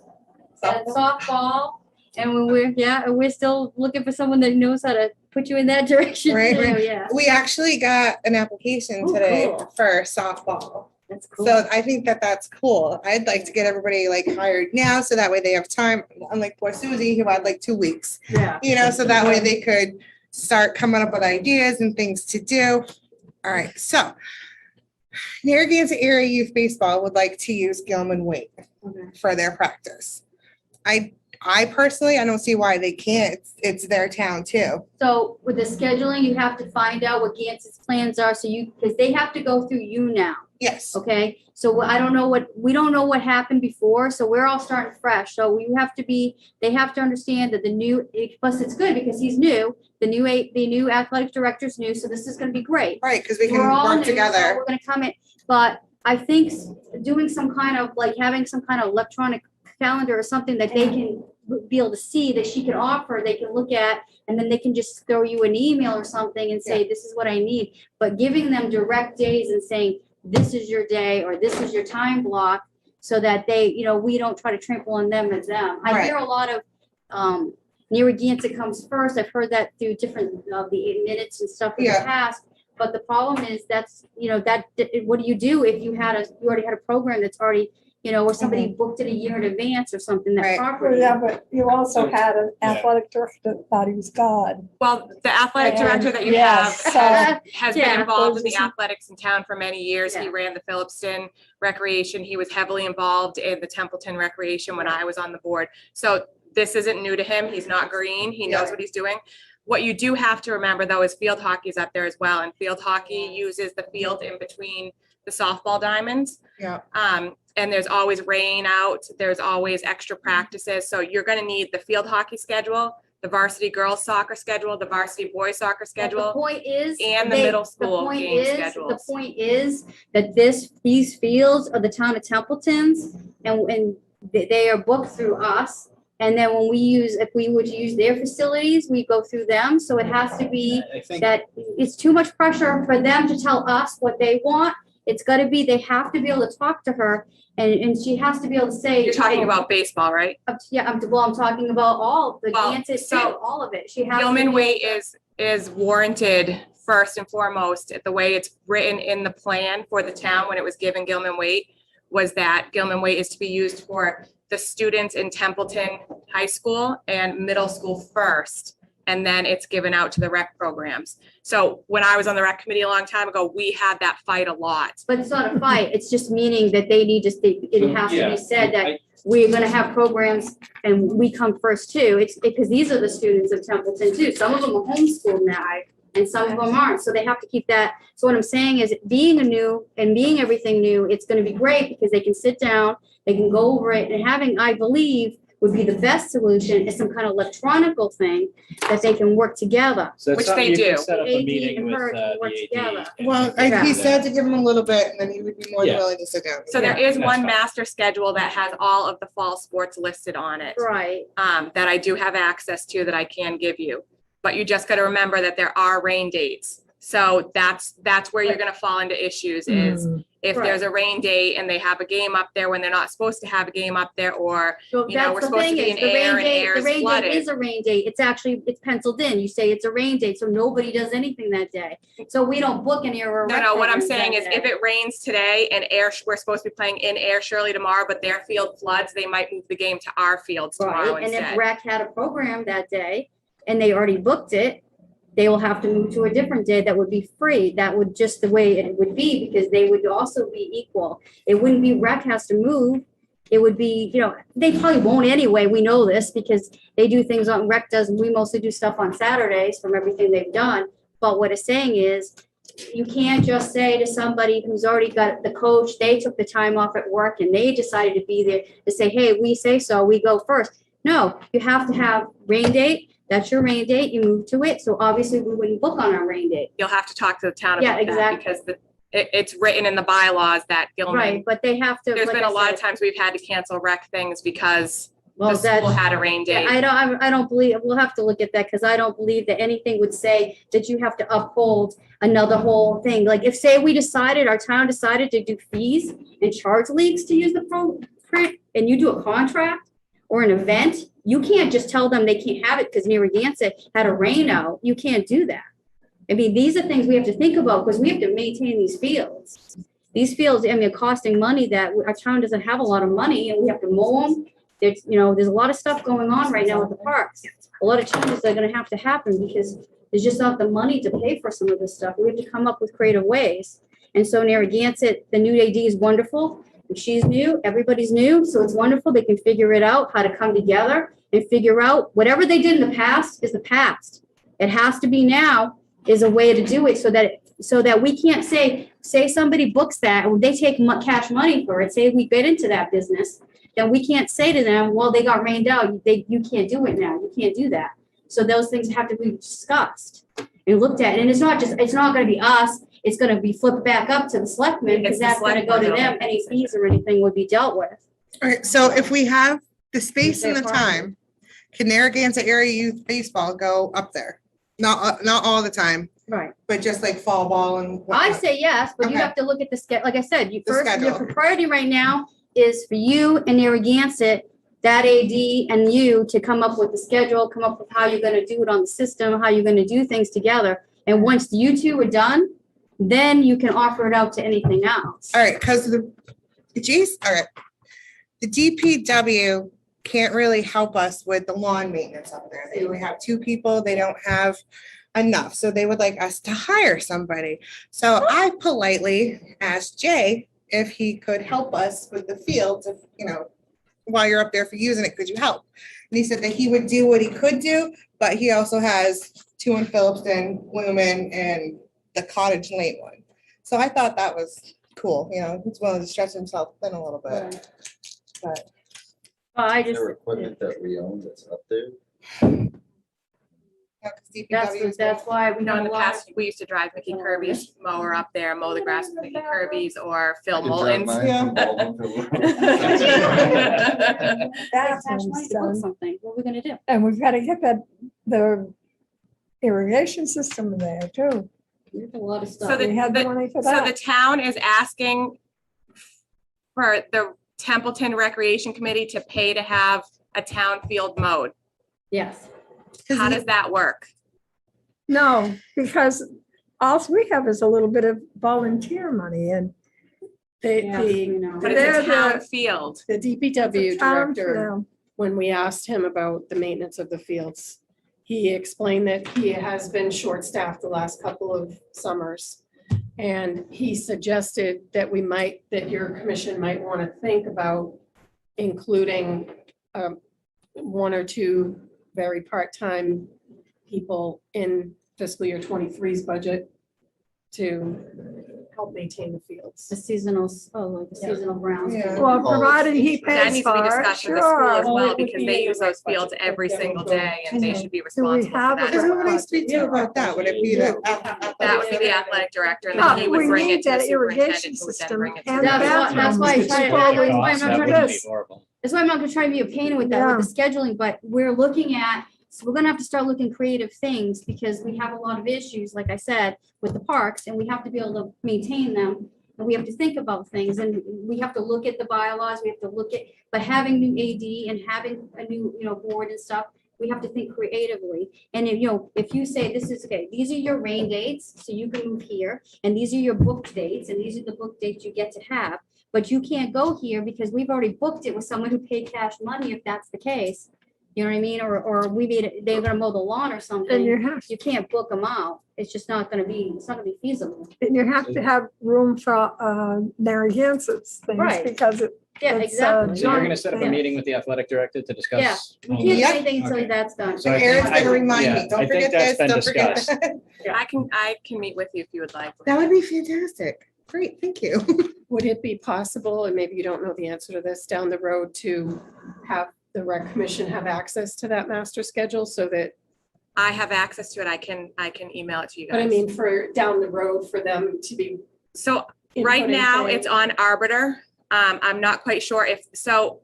softball. And we're still looking for someone that knows how to put you in that direction Right, too, right. yeah. We actually got an application Oh, today cool. for softball. That's cool. So I think that that's cool. I'd like to get everybody like hired now, so that way they have time, unlike poor Susie, who had like 2 weeks. Yeah. So that way they could start coming up with ideas and things to do. All right, so Narragansett Area Youth Baseball would like to use Gilman Waite Okay. for their practice. I personally, I don't see why they can't. It's their town too. So with the scheduling, you have to find out what Gansett's plans are, because they have to go through you now, Yes. okay? So we don't know what happened before, so we're all starting fresh. So they have to understand that plus it's good because he's new, the new athletic director's new, so this is gonna be great. Right, because we can We're all work new, so together. We're gonna come in, but I think doing some kind of, having some kind of electronic calendar or something that they can be able to see, that she can offer, they can look at, and then they can just throw you an email or something and say, this is what I need. But giving them direct days and saying, this is your day, or this is your time block, so that they, we don't try to trample on them as them. I hear a lot of, Narragansett comes first. I've heard that through different, the 8 minutes and stuff in the Yeah. past. But the problem is what do you do if you already had a program that's already, or somebody booked it a year in advance or something, that Right. property. Yeah, but you also had an athletic director that thought he was God. Well, the athletic director that you Yes, have so- has Yeah. been involved in the Those are some- athletics in town for many years. He Yeah. ran the Phillipston Recreation. He was heavily involved in the Templeton Recreation when I was on the board. So this isn't new to him. He's not green. He knows Yeah. what he's doing. What you do have to remember though is field hockey is up there as well. And field hockey uses the field in between the softball diamonds. Yeah. And there's always rain out. There's always extra practices. So you're going to need the field hockey schedule, the varsity girls soccer schedule, the varsity boys soccer But the schedule. point is. and the middle school game schedules. The point is that these fields are the town of Templeton's, and they are booked through us. And then if we were to use their facilities, we go through them. So it has to be I think that it's too much pressure for them to tell us what they want. It's gotta be, they have to be able to talk to her, and she has to be able to say. You're talking about baseball, right? Yeah, I'm talking about all the Well, Gansett, so all of it. She has. to Gilman be- Waite is warranted first and foremost. The way it's written in the plan for the town when it was given Gilman Waite was that Gilman Waite is to be used for the students in Templeton High School and middle school first. and then it's given out to the rec programs. So when I was on the rec committee a long time ago, we had that fight a lot. But it's not a fight. It's just meaning that they need to stay, it has to be said that we're gonna have programs and we come first too. It's because these are the students of Templeton too. Some of them are homeschooled now and some of them aren't. So they have to keep that. So what I'm saying is being being everything new, it's gonna be great because they can sit down, they can go over it, and having, I believe, would be the best solution is some kind of electronical thing that they can work together. So it's Which something they you can do. set up a AD meeting and with her can work the together. AD. Well, Yeah. he said to give him a little bit and then he would be more than Yeah. willing to sit down. So there is That's one fine. master schedule that has all of the fall sports listed on it. Right. That I do have access to that I can give you. But you just got to remember that there are rain dates. So that's where you're going to fall into issues is if there's a rain date and they have a game up there when they're not supposed to have a game up there, or So you know, we're that's the supposed to thing be is, in the air rain and date, air the is rain date flooded. is a rain date. It's penciled in. You say it's a rain date, so nobody does anything that day. So we don't book any of our. No, rec no, what I'm programs saying that is day. if it rains today and we're supposed to be playing in Air Shirley tomorrow, but their field floods, they might move the game to our fields tomorrow Right, and if instead. rec had a program that day and they already booked it, they will have to move to a different day that would be free. That would just the way it would be, because they would also be equal. It wouldn't be rec has to move. It would be, you know, they probably won't anyway. We know this because they do things on rec does, and we mostly do stuff on Saturdays from everything they've done. But what it's saying is, you can't just say to somebody who's already got the coach, they took the time off at work and they decided to be there to say, hey, we say so, we go first. No, you have to have rain date. That's your rain date. You move to it. So obviously we wouldn't book on our rain date. You'll have to talk to the town Yeah, about that exactly. because it's written in the bylaws that Gilman, Right, but they have to. there's like been I a lot said, of times we've had to cancel rec things because well, the school that's- had a rain Yeah, date. I don't believe, we'll have to look at that because I don't believe that anything would say that you have to uphold another whole thing. Like if, say, our town decided to do fees and charge leagues to use the program, and you do a contract or an event, you can't just tell them they can't have it because Narragansett had a rain out. You can't do that. I mean, these are things we have to think about because we have to maintain these fields. These fields, I mean, are costing money that our town doesn't have a lot of money and we have to mow them. There's, you know, there's a lot of stuff going on right now with the parks. A lot of changes are gonna have to happen because there's just not the money to pay for some of this stuff. We have to come up with creative ways. And so Narragansett, the new AD is wonderful. She's new, everybody's new, so it's wonderful. They can figure it out, how to come together and figure out whatever they did in the past is the past. It has to be now is a way to do it so that we can't say somebody books that, or they take cash money for it, say we get into that business, then we can't say to them, well, they got rained out, you can't do it now, you can't do that. So those things have to be discussed and looked at, and it's not gonna be us, it's gonna be flipped back up to the selectmen, because It's the that's gonna go to selectmen. them, any fees or anything would be dealt with. All right, so if we have the space and the Their property. time, can Narragansett Area Youth Baseball go up there? Not all the time, Right. but just like fall ball and. I whatnot. say yes, but you Okay. have to look at the schedule. Like I said, The your schedule. priority right now is for you and Narragansett, that AD and you to come up with the schedule, come up with how you're gonna do it on the system, how you're gonna do things together. And once you two are done, then you can offer it out to anything else. All right, because all right. The DPW can't really help us with the lawn maintenance up there. They only have 2 people, they don't have enough, so they would like us to hire somebody. So I politely asked Jay if he could help us with the fields, if, you know, while you're up there for using it, could you help? And he said that he would do what he could do, but he also has 2 in Phillipston, Lumen, and the Cottage Lane one. So I thought that was cool, you know, he's willing to stretch himself thin a little bit, but. I just, There equipment that we own that's up there. Yeah, 'cause DPW is that's why we You know, in know the a lot. past, we used to drive Mickey Kirby's mower up there, mow the grass with Mickey Kirby's or I Phil can drive Moulton's. mine from Baldwin to- Cash That's money to book done. something. What are we gonna do? And we've got to get the irrigation system there too. We have a lot of So stuff. the- We had the money for So the that. town is asking for the Templeton Recreation Committee to pay to have a town field mowed. Yes. How does that work? No, because all we have is a little bit of volunteer money and Yeah, the, you know. But it's a They're town the- field. The DPW the town, director, you know, when we asked him about the maintenance of the fields, he explained that he has been short-staffed the last couple of summers. And he suggested that that your commission might want to think about including one or two very part-time people in fiscal year 23's budget to help maintain the fields. The seasonal, like the seasonal grounds. Yeah. Well, provided he That pays needs to be for it, discussed with the school as sure. well, Well, it would because be they in use the those budget fields every that single we go. day and they should be Do we responsible for have a that. So who would I speak to about that? Would it be the? That would be the athletic director, and Yeah, then he would we bring need it to the that irrigation superintendent, who would then system bring it to and the. That's why I try to, Before that's we- why I'm That not trying wouldn't to, be horrible. that's why I'm not gonna try to be a pain with that, with the scheduling, but we're looking at, so we're gonna have to start looking creative things because we have a lot of issues, like I said, with the parks, and we have to be able to maintain them. And we have to think about things, and we have to look at the bylaws, we have to look at, but having new AD and having a new, board and stuff, we have to think creatively. And if, if you say this is, okay, these are your rain dates, so you can move here, and these are your book dates, and these are the book dates you get to have. But you can't go here because we've already booked it with someone who paid cash money, if that's the case. You know what I mean? Or we made it, they're gonna mow the lawn or And something. you have, You can't book them out. It's just not gonna be, it's not gonna be feasible. and you have to have room for Narragansett things Right. because it, Yeah, It's, exactly. So you're gonna set up a Yeah. meeting with the athletic director to discuss? Yeah. We all can't do this? Yep. anything until Okay. that's done. So I think- Aaron's gonna remind yeah, me, I don't think forget that's this, been don't forget discussed. that. I can meet with you if you would like. That would be fantastic. Great, thank you. Would it be possible, and maybe you don't know the answer to this, down the road to have the rec commission have access to that master schedule so that, I have access to it. I can email it to you guys. but I mean, for down the road for them to be. So right inputting now, things? it's on Arbiter. I'm not quite sure if, so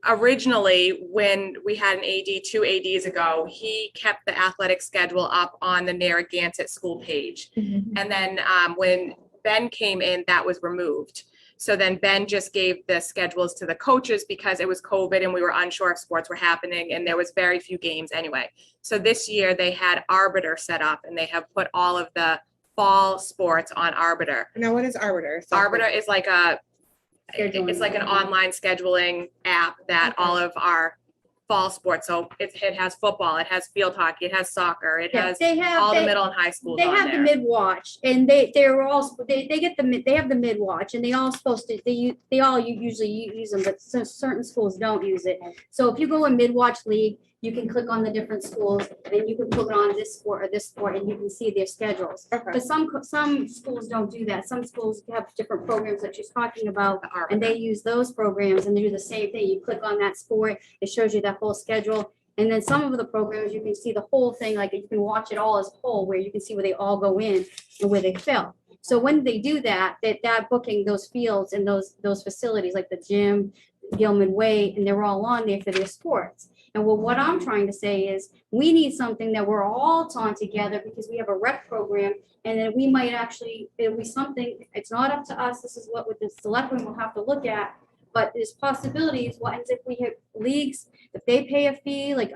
originally, when we had an AD, 2 ADs ago, he kept the athletic schedule up on the Narragansett school page. And then when Ben came in, that was removed. So then Ben just gave the schedules to the coaches because it was COVID and we were unsure if sports were happening and there was very few games anyway. So this year they had Arbiter set up and they have put all of the fall sports on Arbiter. Now, what is Arbiter? Arbiter is like it's like an online scheduling app that all of our fall sports, so it has football, it has field hockey, it has soccer, it Yeah, has they have, all the they, middle and high schools they on have the there. mid-watch and they're all, they get they have the mid-watch and they all supposed to, they all usually use them, but certain schools don't use it. So if you go in mid-watch league, you can click on the different schools and you can put on this sport or this sport and you can see their schedules. Okay. But some schools don't do that. Some schools have different programs that she's talking about. The Arbiter. And they use those programs and they do the same thing. You click on that sport, it shows you that whole schedule. And then some of the programs, you can see the whole thing, like you can watch it all as a whole, where you can see where they all go in and where they fill. So when they do that, that booking those fields and those facilities like the gym, Gilman Way, and they're all on there for their sports. And what I'm trying to say is we need something that we're all on together because we have a rec program and then we might actually, it'll be something, it's not up to us. This is what with the selectmen will have to look at. But there's possibilities. What happens if we have leagues, if they pay a fee, like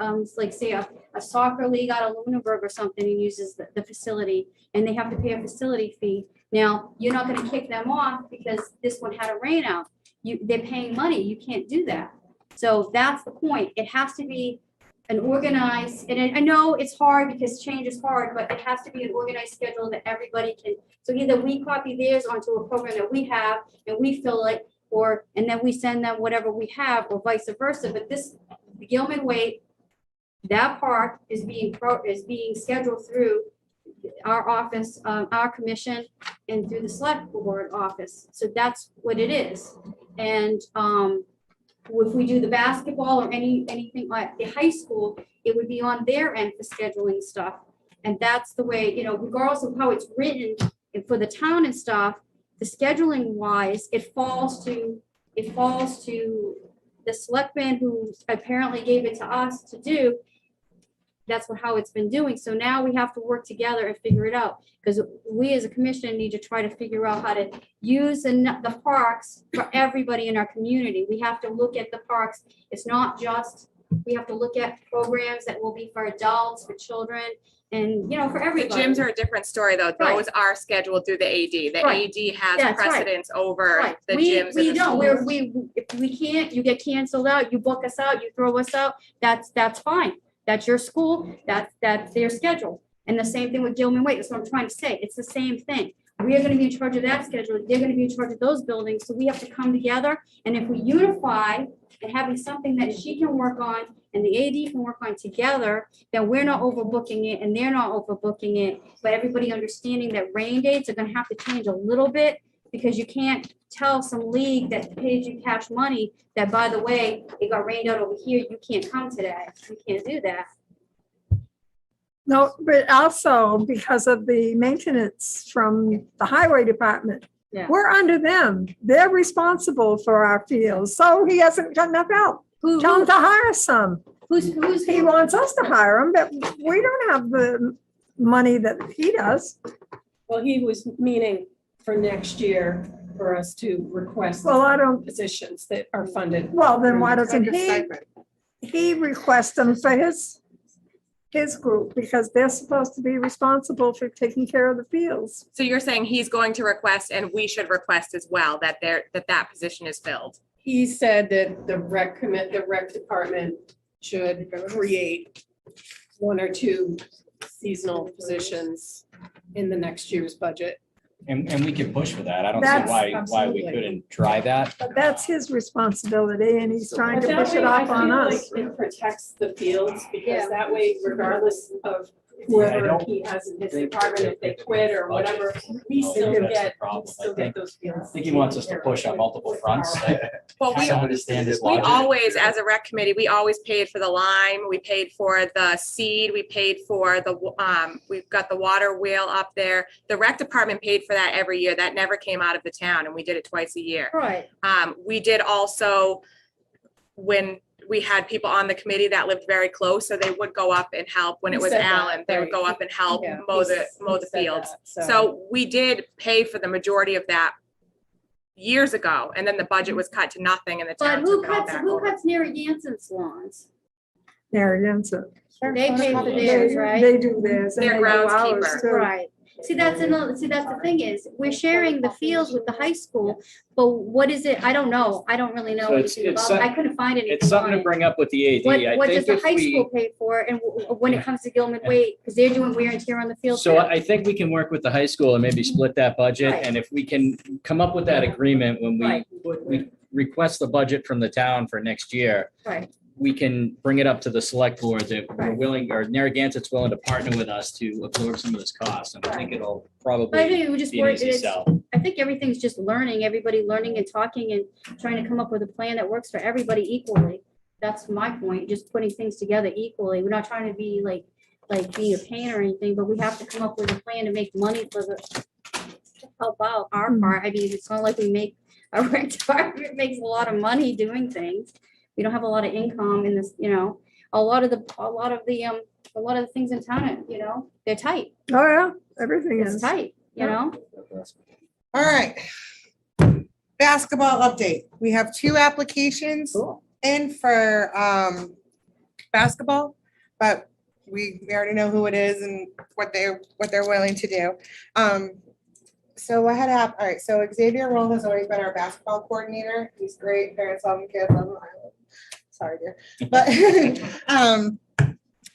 say a soccer league out of Lunenburg or something and uses the facility and they have to pay a facility fee. Now, you're not gonna kick them off because this one had a rain out. They're paying money. You can't do that. So that's the point. It has to be an organized, and I know it's hard because change is hard, but it has to be an organized schedule that everybody can. So either we copy theirs onto a program that we have and we fill it, and then we send them whatever we have, or vice versa. But this, the Gilman Way, that part is being scheduled through our office, our commission, and through the select board office. So that's what it is. And if we do the basketball or anything like the high school, it would be on their end for scheduling stuff. And that's the way, regardless of how it's written, and for the town and stuff, the scheduling wise, it falls to the selectmen who apparently gave it to us to do. That's how it's been doing. So now we have to work together and figure it out. Because we as a commission need to try to figure out how to use the parks for everybody in our community. We have to look at the parks. It's not just, we have to look at programs that will be for adults, for children, and, for The everybody. gyms are a different story though. Right. Those are scheduled through the AD. The Right. AD has That's right. precedence over Right. the We gyms and the don't, schools. if we can't, you get canceled out, you book us out, you throw us out, that's fine. That's your school, that's their schedule. And the same thing with Gilman Waite, that's what I'm trying to say, it's the same thing. We are gonna be in charge of that schedule, they're gonna be in charge of those buildings, so we have to come together, and if we unify and having something that she can work on and the AD can work on together, then we're not overbooking it and they're not overbooking it, but everybody understanding that rain dates are gonna have to change a little bit, because you can't tell some league that pays you cash money that, by the way, it got rained out over here, you can't come today. You can't do that. No, but also because of the maintenance from the highway department. Yeah. We're under them. They're responsible for our fields. So he hasn't got enough help. Who, Tell him to hire some. who's He wants us to hire them, but we don't have the money that he does. Well, he was meaning for next year for us to request Well, I don't, positions that are funded. well, then why doesn't Like a stipend. he request them for his group? Because they're supposed to be responsible for taking care of the fields. So you're saying he's going to request and we should request as well that that position is filled? He said that the rec department should create 1 or 2 seasonal positions in the next year's budget. And we can push for that. I don't see That's- why we absolutely. couldn't try that. But that's his responsibility and he's trying to But that push it way, I off on feel us. like it protects the fields, Yeah. because that way, regardless of whoever he has in his department, if they quit or whatever, we still get those fields. I think he wants us to push on multiple fronts. Well, I don't understand his we logic. always, as a rec committee, we always paid for the lime, we paid for the seed, we paid for we've got the water wheel up there. The rec department paid for that every year. That never came out of the town, and we did it twice a year. right? We did also, when we had people on the committee that lived very close, so they would go up and help. When it He was said that, Alan, they would right. go up and help Yeah, mow he the said fields. that, So we did pay for the majority of that years ago, and then the budget was cut to nothing and the But town who took it all cuts, back who over. cuts Narragansett lawns? Narragansett. They pay for theirs, right? They do theirs. and They're they do ours, groundskeeper. too. Right. See, that's the thing is, we're sharing the fields with the high school, but what is it? I don't know. I don't really know So it's- anything it's about it. I some- couldn't find anything. It's something on to it. bring up with the AD. I What does think the if high we, school pay for, and when it comes to Gilman Waite, because they're doing wear and tear on the field so too. I think we can work with the high school and maybe split that budget. Right. And if we can come up with that agreement when Right. we request the budget from the town for next year, Right. we can bring it up to the select board that we're Right. willing, or Narragansett's willing to partner with us to absorb some of this cost. And I think it'll But I probably think we just be an work, easy it's, sell. I think everything's just learning, everybody learning and talking and trying to come up with a plan that works for everybody equally. That's my point, just putting things together equally. We're not trying to be like be a pain or anything, but we have to come up with a plan to make money for to help out our part. I mean, it's not like we make, our rec department makes a lot of money doing things. We don't have a lot of income in this, a lot of the things in town, they're tight. Oh, yeah, everything It's is. tight, All right. Basketball update. We have 2 applications in for basketball, but we already know who it is and what they're willing to do. So what had happened, all right, so Xavier Roll has always been our basketball coordinator. He's great, parents love him, kids love him. Sorry, dear. But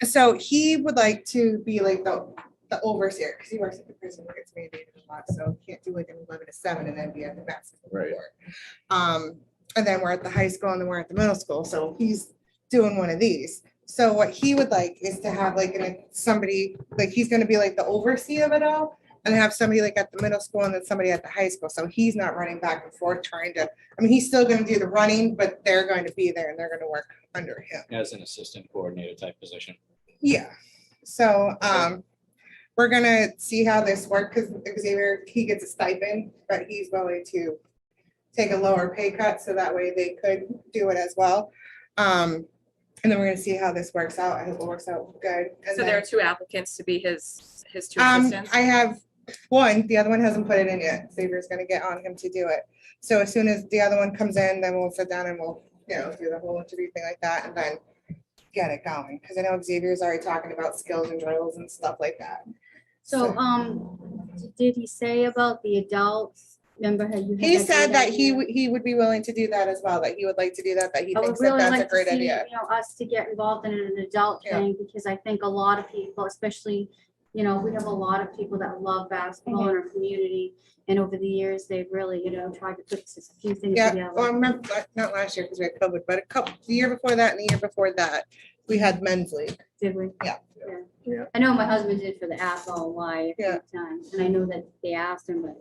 so he would like to be like the overseer, because he works at the prison where it's mandated a lot, so he can't do like an 11 to 7 and then be at the basketball Right. court. And then we're at the high school and then we're at the middle school, so he's doing one of these. So what he would like is to have like somebody, like he's gonna be like the overseer of it all, and have somebody like at the middle school and then somebody at the high school, so he's not running back and forth trying to, I mean, he's still gonna do the running, but they're going to be there and they're gonna work under him. As an assistant coordinator type position. Yeah, so, we're gonna see how this works, because Xavier, he gets a stipend, but he's willing to take a lower pay cut, so that way they could do it as well. And then we're gonna see how this works out. I hope it works out good. And So there are then, 2 applicants to be his 2 assistants. I have one, the other one hasn't put it in yet. Xavier's gonna get on him to do it. So as soon as the other one comes in, then we'll sit down and we'll, do the whole interview thing like that, and then get it going, because I know Xavier's already talking about skills and drills and stuff like that. So, did he say about the adults Remember how you had He that said great that idea? he would be willing to do that as well, that he would like to do that he I would thinks that really that's a like to great see, idea. us to get involved in an adult Yeah. thing, because I think a lot of people, especially, we have a lot of people that love basketball in our community. And over the years, they've really, tried to put a few things Yeah, together. well, I remember, not last year because we had COVID, but the year before that and the year before that, we had men's league. Did we? Yeah. Yeah. I know my husband did for the AFL a Yeah. few times, and I know that they asked him, but.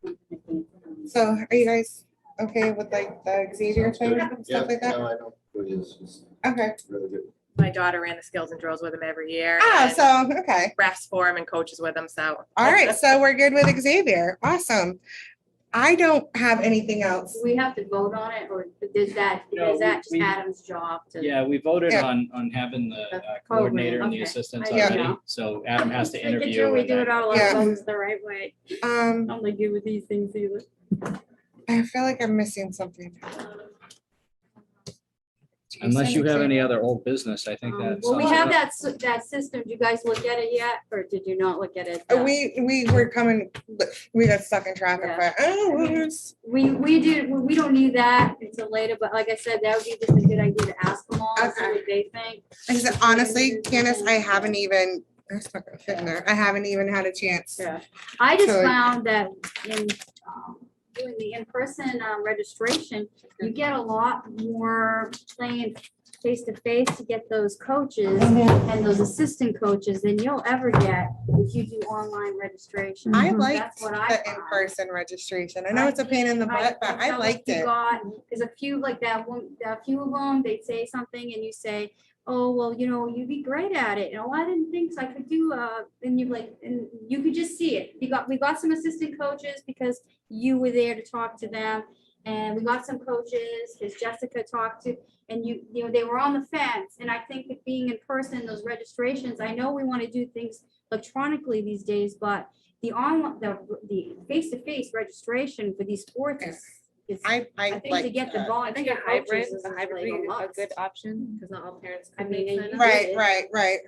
I think, So are you guys okay with like the Xavier thing and Yeah, stuff like that? no, I don't, it's Okay. really good. My daughter ran the skills and drills with him every year. Ah, and so, okay. refs for him and coaches with him, so. All right, so we're good with Xavier. Awesome. I don't have anything else. Do we have to vote on it, or is that No, just we- Adam's job to? Yeah, we voted Yeah. on having the The coordinator and the program, okay. assistants I didn't already. know. So Adam has to Making interview. sure we and do then- it all Yeah. our votes the right way. I'm not good with these things either. I feel like I'm missing something. Unless you have any other old business, I think that. Well, we sums it have up. that system. Did you guys look at it yet, or did you not look at it? We were coming, we got stuck in traffic Yeah. for hours. We don't need that until later, but like I said, that would be just a good idea to ask them all, and see what they think. I said, honestly, Candace, I haven't even, that's not gonna fit in there. I haven't even had a chance. Yeah. I just So- found that in doing the in-person registration, you get a lot more playing face-to-face to get those coaches and those assistant coaches than you'll ever get if you do online registration. I That's liked what I the found. in-person registration. I know it's a pain in the butt, but I liked it. There's a few like that one, a few of them, they'd say something and you say, oh, well, you'd be great at it. I didn't think so. I could do, and and you could just see it. We got some assistant coaches because you were there to talk to them. And we got some coaches, because Jessica talked to, and they were on the fence. And I think that being in person, those registrations, I know we want to do things electronically these days, but the face-to-face registration for these sports is I I think to like get the that. I think volunteer a hybrid, coaches is a hybrid like would be a must. good option, because not all parents I could mean, make and sign you- up. Right.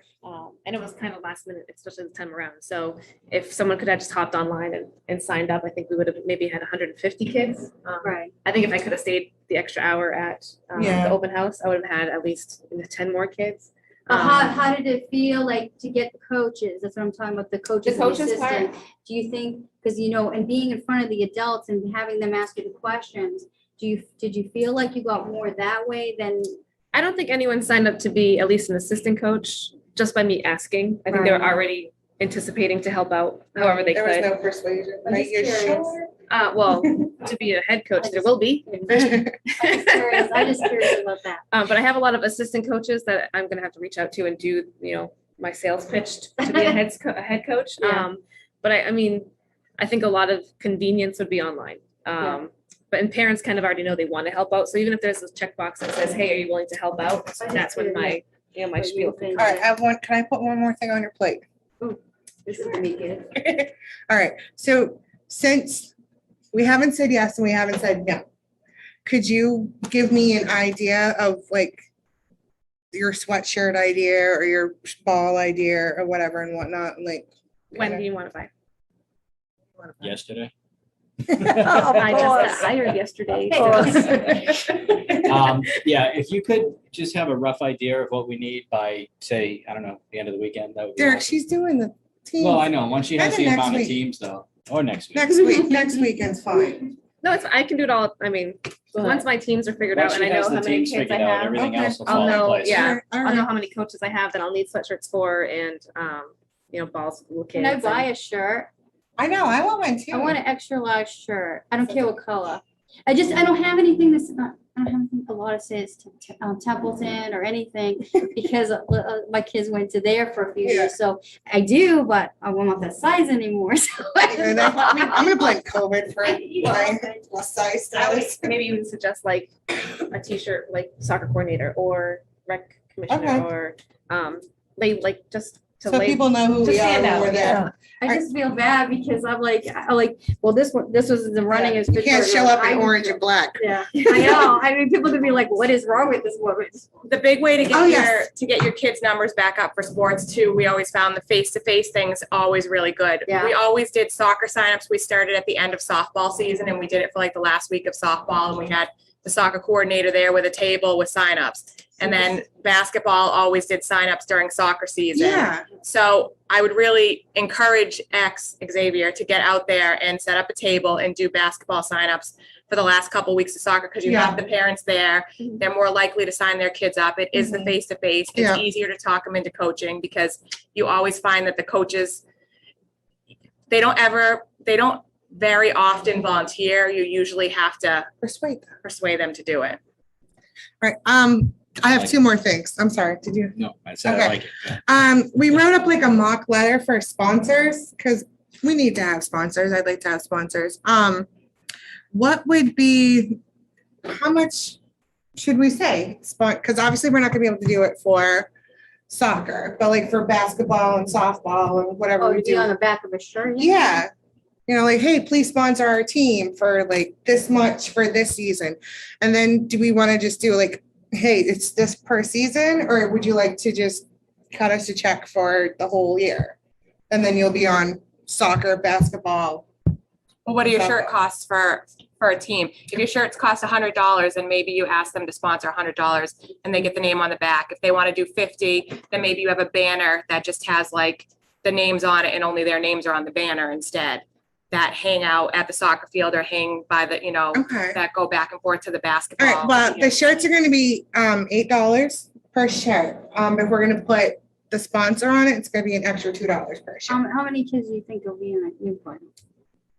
And it was kind of last minute, especially this time around. So if someone could have just hopped online and signed up, I think we would have maybe had 150 kids. Right. I think if I could have stayed the extra hour at Yeah. the open house, I would have had at least 10 more kids. But how did it feel like to get the coaches? That's what I'm talking about, the coaches and the coaches part? assistant. Do you think, because and being in front of the adults and having them ask you the questions, did you feel like you got more that way than? I don't think anyone signed up to be at least an assistant coach just by me asking. I think they were Right. already anticipating to help out however they There was could. no persuasion. I'm Are just you curious. sure? Well, to be a head coach, there will be. I'm just curious about that. But I have a lot of assistant coaches that I'm gonna have to reach out to and do, my sales pitch to be a head coach. Yeah. But I mean, I think a lot of convenience would be online. Yeah. And parents kind of already know they want to help out. So even if there's this checkbox that says, hey, are you willing to help out? That's when my What you spiel. think. All right, I have one, can I put one more thing on your plate? This is gonna be good. All right, so since we haven't said yes and we haven't said no, could you give me an idea of like your sweatshirt idea or your ball idea or whatever and whatnot, like? When do you want to buy? Yesterday. I just got course. hired yesterday. Yeah, if you could just have a rough idea of what we need by, say, I don't know, the end of the weekend, that would be. Derek, awesome. she's doing the team. Well, I know, once she has Maybe the next amount of week. teams though, or next week. Next weekend's fine. No, I can do it all. I mean, once my teams are figured out Once and I she know has how the many teams kids I figured out, have, everything Okay. else will I'll fall in know, place. yeah. All I'll right. know how many coaches I have that I'll need sweatshirts for and, balls for little kids. Can I buy and- a shirt? I know, I want one too. I want an extra large shirt. I don't care what color. I don't have anything that's not, I don't have anything a lot of says Templeton or anything because my kids went to there for a few years. So I do, but I won't have that size anymore. So And I'm gonna blame COVID for Yeah. my plus size I would status. maybe even suggest like a t-shirt, like soccer coordinator or rec commissioner Okay. or, they like just to So label. people know who to we are stand when out, we're there. I just feel bad because I'm like, well, this was the running is. You can't show up in orange and black. Yeah, I know. I mean, people could be like, what is wrong with this woman? The big way to Oh, get yes. your kids' numbers back up for sports too, we always found the face-to-face things always really good. Yeah. We always did soccer signups. We started at the end of softball season and we did it for like the last week of softball, and we had the soccer coordinator there with a table with signups. And then basketball always did signups during soccer season. Yeah. So I would really encourage Xavier to get out there and set up a table and do basketball signups for the last couple weeks of soccer, because you have the parents there. They're more likely to sign their kids up. It is the face-to-face. It's Yeah. easier to talk them into coaching, because you always find that the coaches, they don't very often volunteer. You usually have to persuade them to do it. Right. I have two more things. I'm sorry. Did you? No, I said Okay. I like it. Yeah. We wrote up like a mock letter for sponsors because we need to have sponsors. I'd like to have sponsors. What would be, how much should we say? Because obviously we're not gonna be able to do it for soccer, but like for basketball and softball and whatever Oh, we to be on do. the back of a shirt? Yeah. You know, like, hey, please sponsor our team for like this much for this season. And then do we want to just do like, hey, it's this per season, or would you like to just cut us a check for the whole year? And then you'll be on soccer, basketball. Well, what do your shirt costs for a team? If your shirts cost $100, and maybe you ask them to sponsor $100 and they get the name on the back. If they want to do 50, then maybe you have a banner that just has like the names on it and only their names are on the banner instead, that hang out at the soccer field or hang by the, Okay. that go back and forth to the All basketball. right, well, the shirts are gonna be $8 per shirt. If we're gonna put the sponsor on it, it's gonna be an extra $2 per shirt. How many kids do you think will be in a uniform?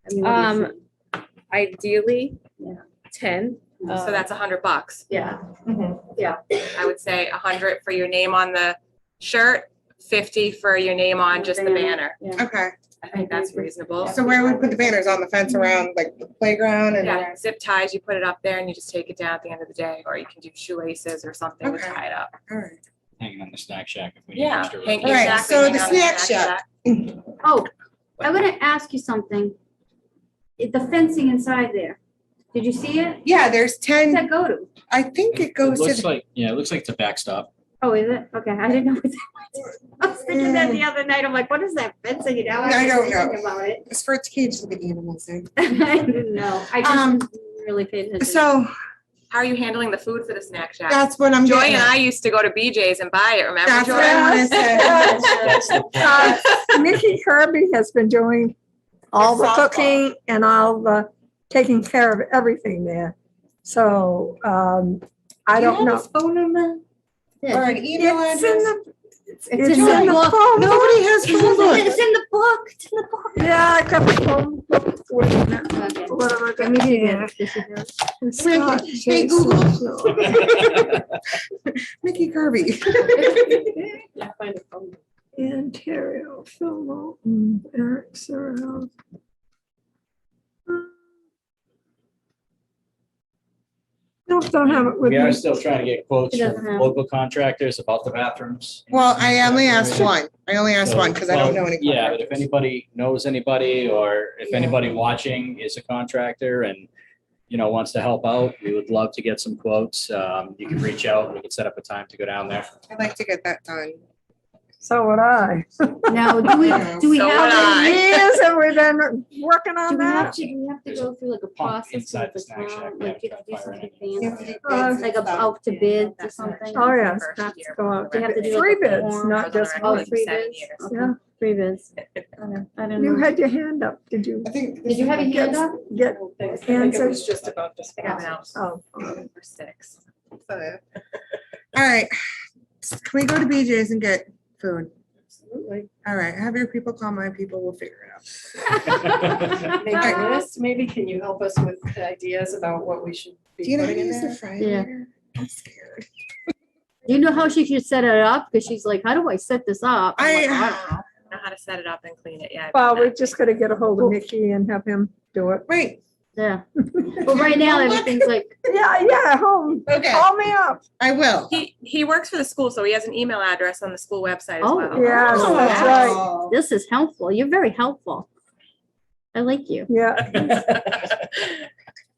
I mean, what do you think? Ideally, Yeah. 10. So that's $100. Yeah. I would say 100 for your name on the shirt, 50 for your name on just the banner. Yeah. Okay, I think that's reasonable. so where would we put the banners? On the fence around like the playground and? Yeah, zip ties, you put it up there and you just take it down at the end of the day, or you can do shoelaces or something to Okay. tie it up. All right. Hanging on the snack shack if we need Yeah. extra. hang- All right, exactly, so hang the on snack shack. Oh, I'm gonna ask you something. The fencing inside there, did you see it? Yeah, there's Where's 10, that go to? I think it goes It to, looks the- like, yeah, it looks like it's a backstop. Oh, is it? Okay, I didn't know. What that was. I was thinking that the other night. I'm like, what is that fencing? And now I I'm don't thinking know. about it. it's for its cage to the animals in. I didn't know. I just really paid attention. So How are you handling the food for the snack shack? that's what I'm Joy getting and at. I used to go to BJ's and buy it, remember, That's Joy? what I want to say. That's the Mickey Kirby has been doing all the Softball. cooking and all the taking care of everything there. So, I don't know. Phone number or an email It's in address? the, it's in in the the book. phone book. Nobody has phone book. It's in the book. It's in the book. Yeah, I got the phone book. Wait a minute. Okay. What have I Let got me see here? this. This is yours. It's not Hey, Jason Google. Shaw. Mickey Kirby. Yeah, find a phone. Ontario, Phil Moulton, Eric Searle. No, don't have it with We are me. still trying to get quotes It doesn't from have- local contractors about the bathrooms. Well, I only asked one. I only asked So, one because I don't well, know any. Yeah, but if anybody knows anybody, or if Yeah. anybody watching is a contractor and, wants to help out, we would love to get some quotes. You can reach out, we can set up a time to go down there. I'd like to get that done. So would I. Now, do we So have? would I. Years have we been working Do on we have that? to, do we have to go through like a Pump process inside with the the snack shack, town, yeah, like you have to do fire something You have to fancy? do bids Like and stuff. out to bids or something? Oh, yes, First that's year. go out. Do you have to do Three like a bids, form? not just Oh, one. 3 7 bids? years. Okay, Yeah. 3 bids. Okay, I didn't You know. had your hand up, did you? I think. Did you have your hand up? Get, I think it Answer. was just about this. I have an ounce oh, for 6. All right. Can we go to BJ's and get food? Absolutely. All right, have your people call my people, we'll figure it out. Make a list, maybe, can you help us with ideas about what we should Do be you know how to putting in use the there? fryer? I'm scared. You know how she should set it up? Because she's like, how do I set this up? I'm like, I- don't know. Know how to set it up and clean it, yeah. well, we just gotta get a hold of Mickey and have him do it. Wait, Yeah. But right now, everything's like, Yeah, home. Okay, Call me up. I will. He works for the school, so he has an email address on the school website as Oh, well. Yes, Oh, that's right. this is helpful. You're very helpful. I like you. Yeah.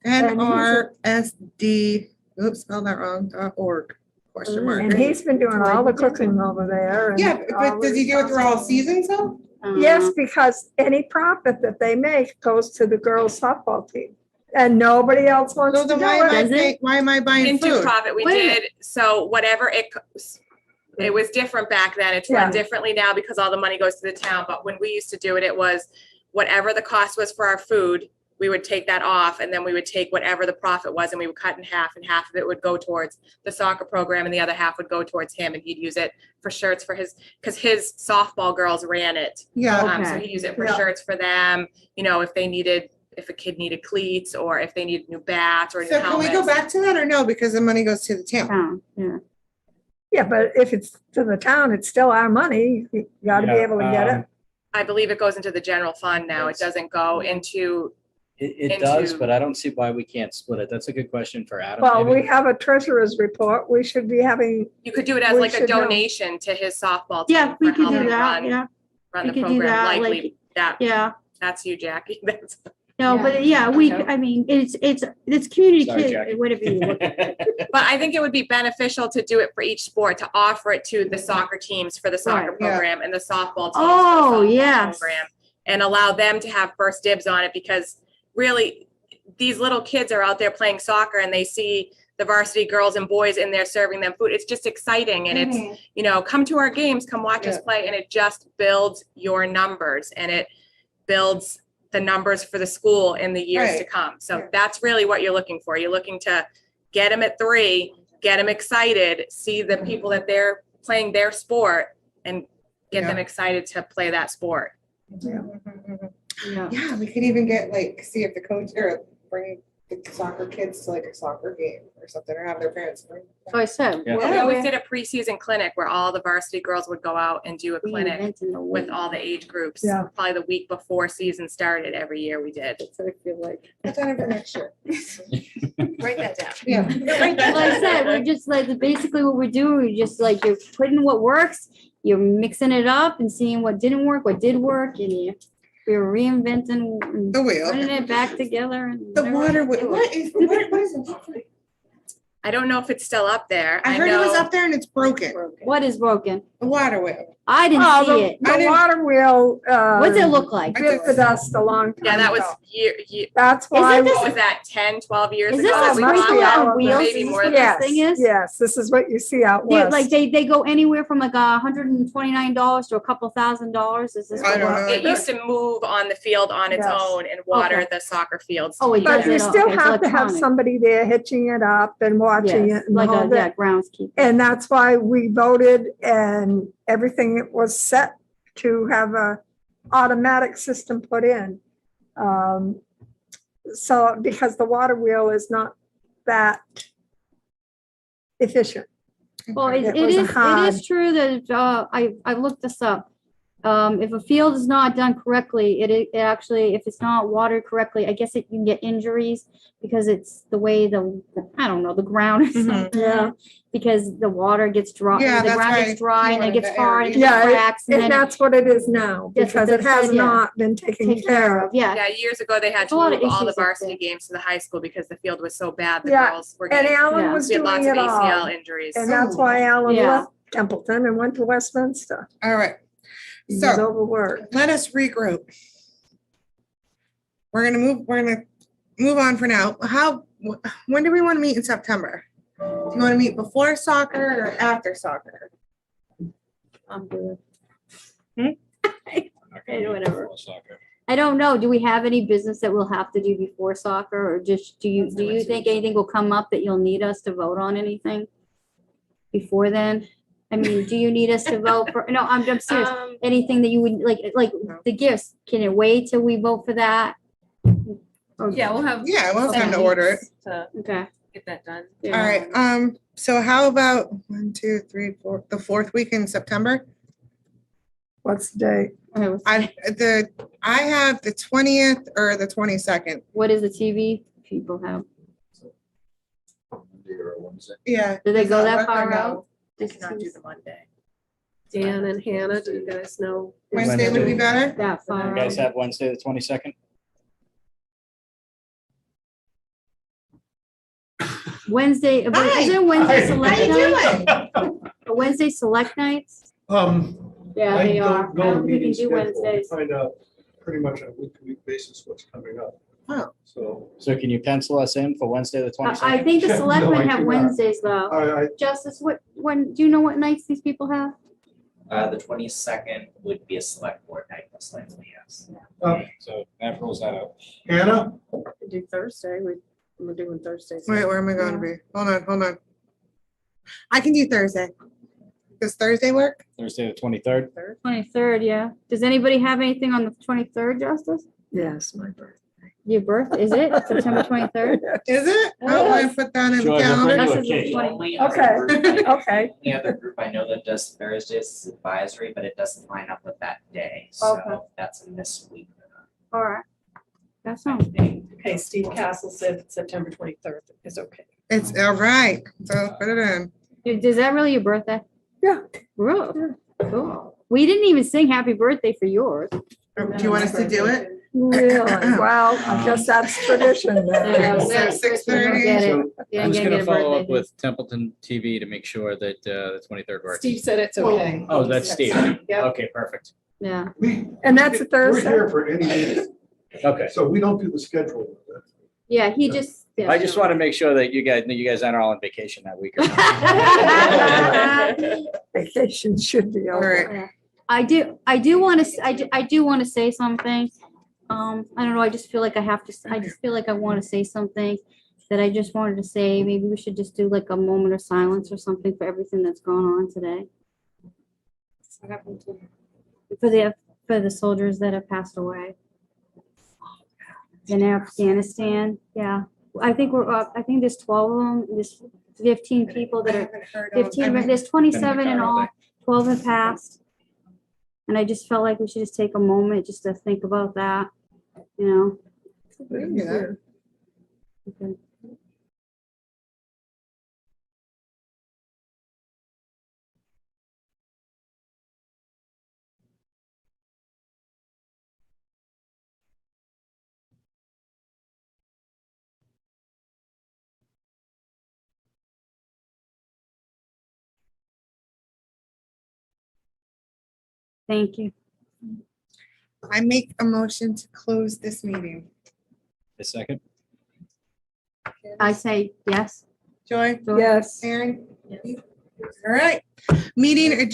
NRSD, oops, spelled that wrong, .org, question mark. And he's been doing all the cooking over there. and Yeah, all but does the he do it through all stuff. seasons though? Yes, because any profit that they make goes to the girls softball team. And nobody else wants So to then do why am I it. Does it? why am I buying Into food? profit, we Wait a minute. did, so whatever it was different back then. It's run Yeah. differently now because all the money goes to the town. But when we used to do it, it was whatever the cost was for our food, we would take that off, and then we would take whatever the profit was and we would cut in half, and half of it would go towards the soccer program and the other half would go towards him, and he'd use it for shirts for his, because his softball girls ran it. Yeah, So Okay. he'd use it for Yeah. shirts for them, you know, if a kid needed cleats or if they needed new bats or new so can we go helmets. back to that or no, because the money goes to the town? Yeah. Yeah, but if it's to the town, it's still our money. You gotta be Yeah, able to get it. I believe it goes into the general fund now. It doesn't go into, It does, into- but I don't see why we can't split it. That's a good question for Adam. Well, maybe. we have a treasurer's report. We should be having, you could do it as We like a should know. donation to his softball team. Yeah, we for could helping do that. run- Yeah. Run we the could do program, that, likely, like- that, Yeah. that's you, Jackie. That's, No, Yeah. but yeah, I mean, it's community Sorry, kid, Jackie. whatever you look at. but I think it would be beneficial to do it for each sport, to offer it to the soccer teams for the soccer Right. Yeah. program and the softball teams Oh, for the softball yes. program. And allow them to have first dibs on it, because really, these little kids are out there playing soccer and they see the varsity girls and boys in there serving them food. It's just exciting, and it's, you know, come to our games, come watch us Yeah. play, and it just builds your numbers, and it builds the numbers for the school in the years to Right. come. So Yeah. that's really what you're looking for. You're looking to get them at 3, get them excited, see the people that they're playing their sport, and get them excited to play that sport. Yeah. Yeah, we could even get like, see if the coach or bring the soccer kids to like a soccer game or something, or have their parents bring. So I said. Yeah. We always did a preseason clinic where all the varsity girls would go out and do a clinic Reinventing the with wheel. all the age groups. Yeah. Probably the week before season started every year we did. That's what I feel like. Put that in for next year. Write that down. Yeah. Like I said, we're just like, basically what we're doing, we just like, you're putting what works, you're mixing it up and seeing what didn't work, what did work, and we're reinventing and The wheel. putting it back together. And The whatever water, we do. what is it? I don't know if it's still up there. I heard it was know- up there and it's broken. What is broken? The water wheel. I didn't oh, see it. I the didn't- water wheel. What's it look like? Bit the dust a long time Yeah, that was ago. year, That's why. this- what was that, 10, 12 years Is ago? this Oh, that a we must be sprinkler bought? out on of wheels? Maybe Is this more what than Yes, this thing is? yes, this is what you see out Yeah, west. like they go anywhere from like $129 to a couple $1,000s. Is this? I what don't we're- know. It used to move on the field on its Yes. own and water Okay. the soccer fields. Oh, it But does you it, still okay, it's have to have electronic. somebody there hitching it up and watching Yes, it and the like whole a, bit. groundskeeper. And that's why we voted and everything was set to have a automatic system put in. So, because the water wheel is not that efficient. Well, it It was is, it hard. is true that, I looked this up. If a field is not done correctly, it actually, if it's not watered correctly, I guess it can get injuries because it's the way I don't know, the ground or Mhm. something. Yeah. Because the water gets dry, Yeah, the that's ground why gets dry and you it gets wanted the hard and it area. gets Yeah, cracks and And then that's what it is now, Yes, because it it has said, yeah. not been taken taken care of. Yeah, Yeah, years ago, they had There's to a lot of move all the issues up varsity there. games to the high school because the field was so bad, the Yeah, girls were And getting, Alan Yeah. was we had doing lots of it all. ACL injuries. And that's why Alan Yeah. left Templeton and went to Westminster. All right, He was so overworked. let us regroup. We're gonna move on for now. When do we want to meet in September? Do you want to meet before soccer or after soccer? I'm good. Okay, whatever. I don't know. Do we have any business that we'll have to do before soccer or just, do you think anything will come up that you'll need us to vote on anything before then? I mean, do you need us to vote for, no, I'm serious. Anything that you would like the gifts, can it wait till we vote for that? Or- Yeah, we'll have. Yeah, we'll have time to some order it. weeks To Okay. get that done. All right, so how about 1, 2, 3, 4, the fourth week in September? What's the date? I have the 20th or the 22nd. What is the TV people have? Monday or Wednesday. Yeah. Do they Does go that that work or far no? out? I cannot do the Monday. Dan and Hannah, do you guys know? Wednesday would be better? That You far guys out? have Wednesday, the 22nd? Wednesday, but Hi. isn't Wednesday Hi. select How you night? doing? Are Wednesday select nights? Yeah, I they are. don't know I don't think we meeting can do schedule. I Wednesdays. Find out pretty much on a week-to-week basis what's coming up. Oh. So So can you pencil us in for Wednesday, the 22nd? I think the No, selectmen I have cannot. Wednesdays though. I, Justice, do you know what nights these people have? The 22nd would be a select board night, most likely, yes. So that rules that out. Hannah, Do Thursday, we're doing Thursdays. Wait, where am I going to be? Hold on. I can do Thursday. Does Thursday work? Thursday, the 23rd? 23rd, yeah. Does anybody have anything on the 23rd, Justice? Yes, my birthday. Your birth, is it September 23rd? Is it? Oh, I put that in the Joy, we'll bring calendar. you a That's cake. the The 20. only other Okay. group I- Okay, the other group I know that does Thursdays is advisory, but it doesn't line up with that day, Okay. so that's in this week. All right. That I sounds, think. Okay, Steve Castle said September 23rd is okay. It's all right. So put it in. is that really your birthday? Yeah. Really? Cool. We didn't even sing happy birthday for yours. Do you want us to do it? really? Well, I guess that's tradition Yeah, then. So Merry 6:30. Christmas, don't get it. So You I'm didn't just get gonna me a follow birthday up with Templeton TV to make sure that the 23rd works. Steve said it's okay. Oh, that's Steve. Yep. Okay, perfect. thing. Yeah. we. And that's a We're Thursday? here for any meeting, Okay. so we don't do the scheduling. of that. Yeah, he just. yeah. I just want to make sure that you guys aren't all on vacation that week. or not. Vacation should be All over. right. I do want to say something. I don't know, I just feel like I have to, I just feel like I want to say something that I just wanted to say. Maybe we should just do like a moment of silence or something for everything that's gone on today. For the soldiers that have passed away. In Afghanistan, yeah. I think we're up, I think there's 12 of them, there's 15 people that are 15, but there's 27 in all, 12 have passed. And I just felt like we should just take a moment just to think about that, you know? We can do that. Okay. Thank you. I make a motion to close this meeting. A second. I say yes. Joy? Yes. Aaron? All right. Meeting adjourned.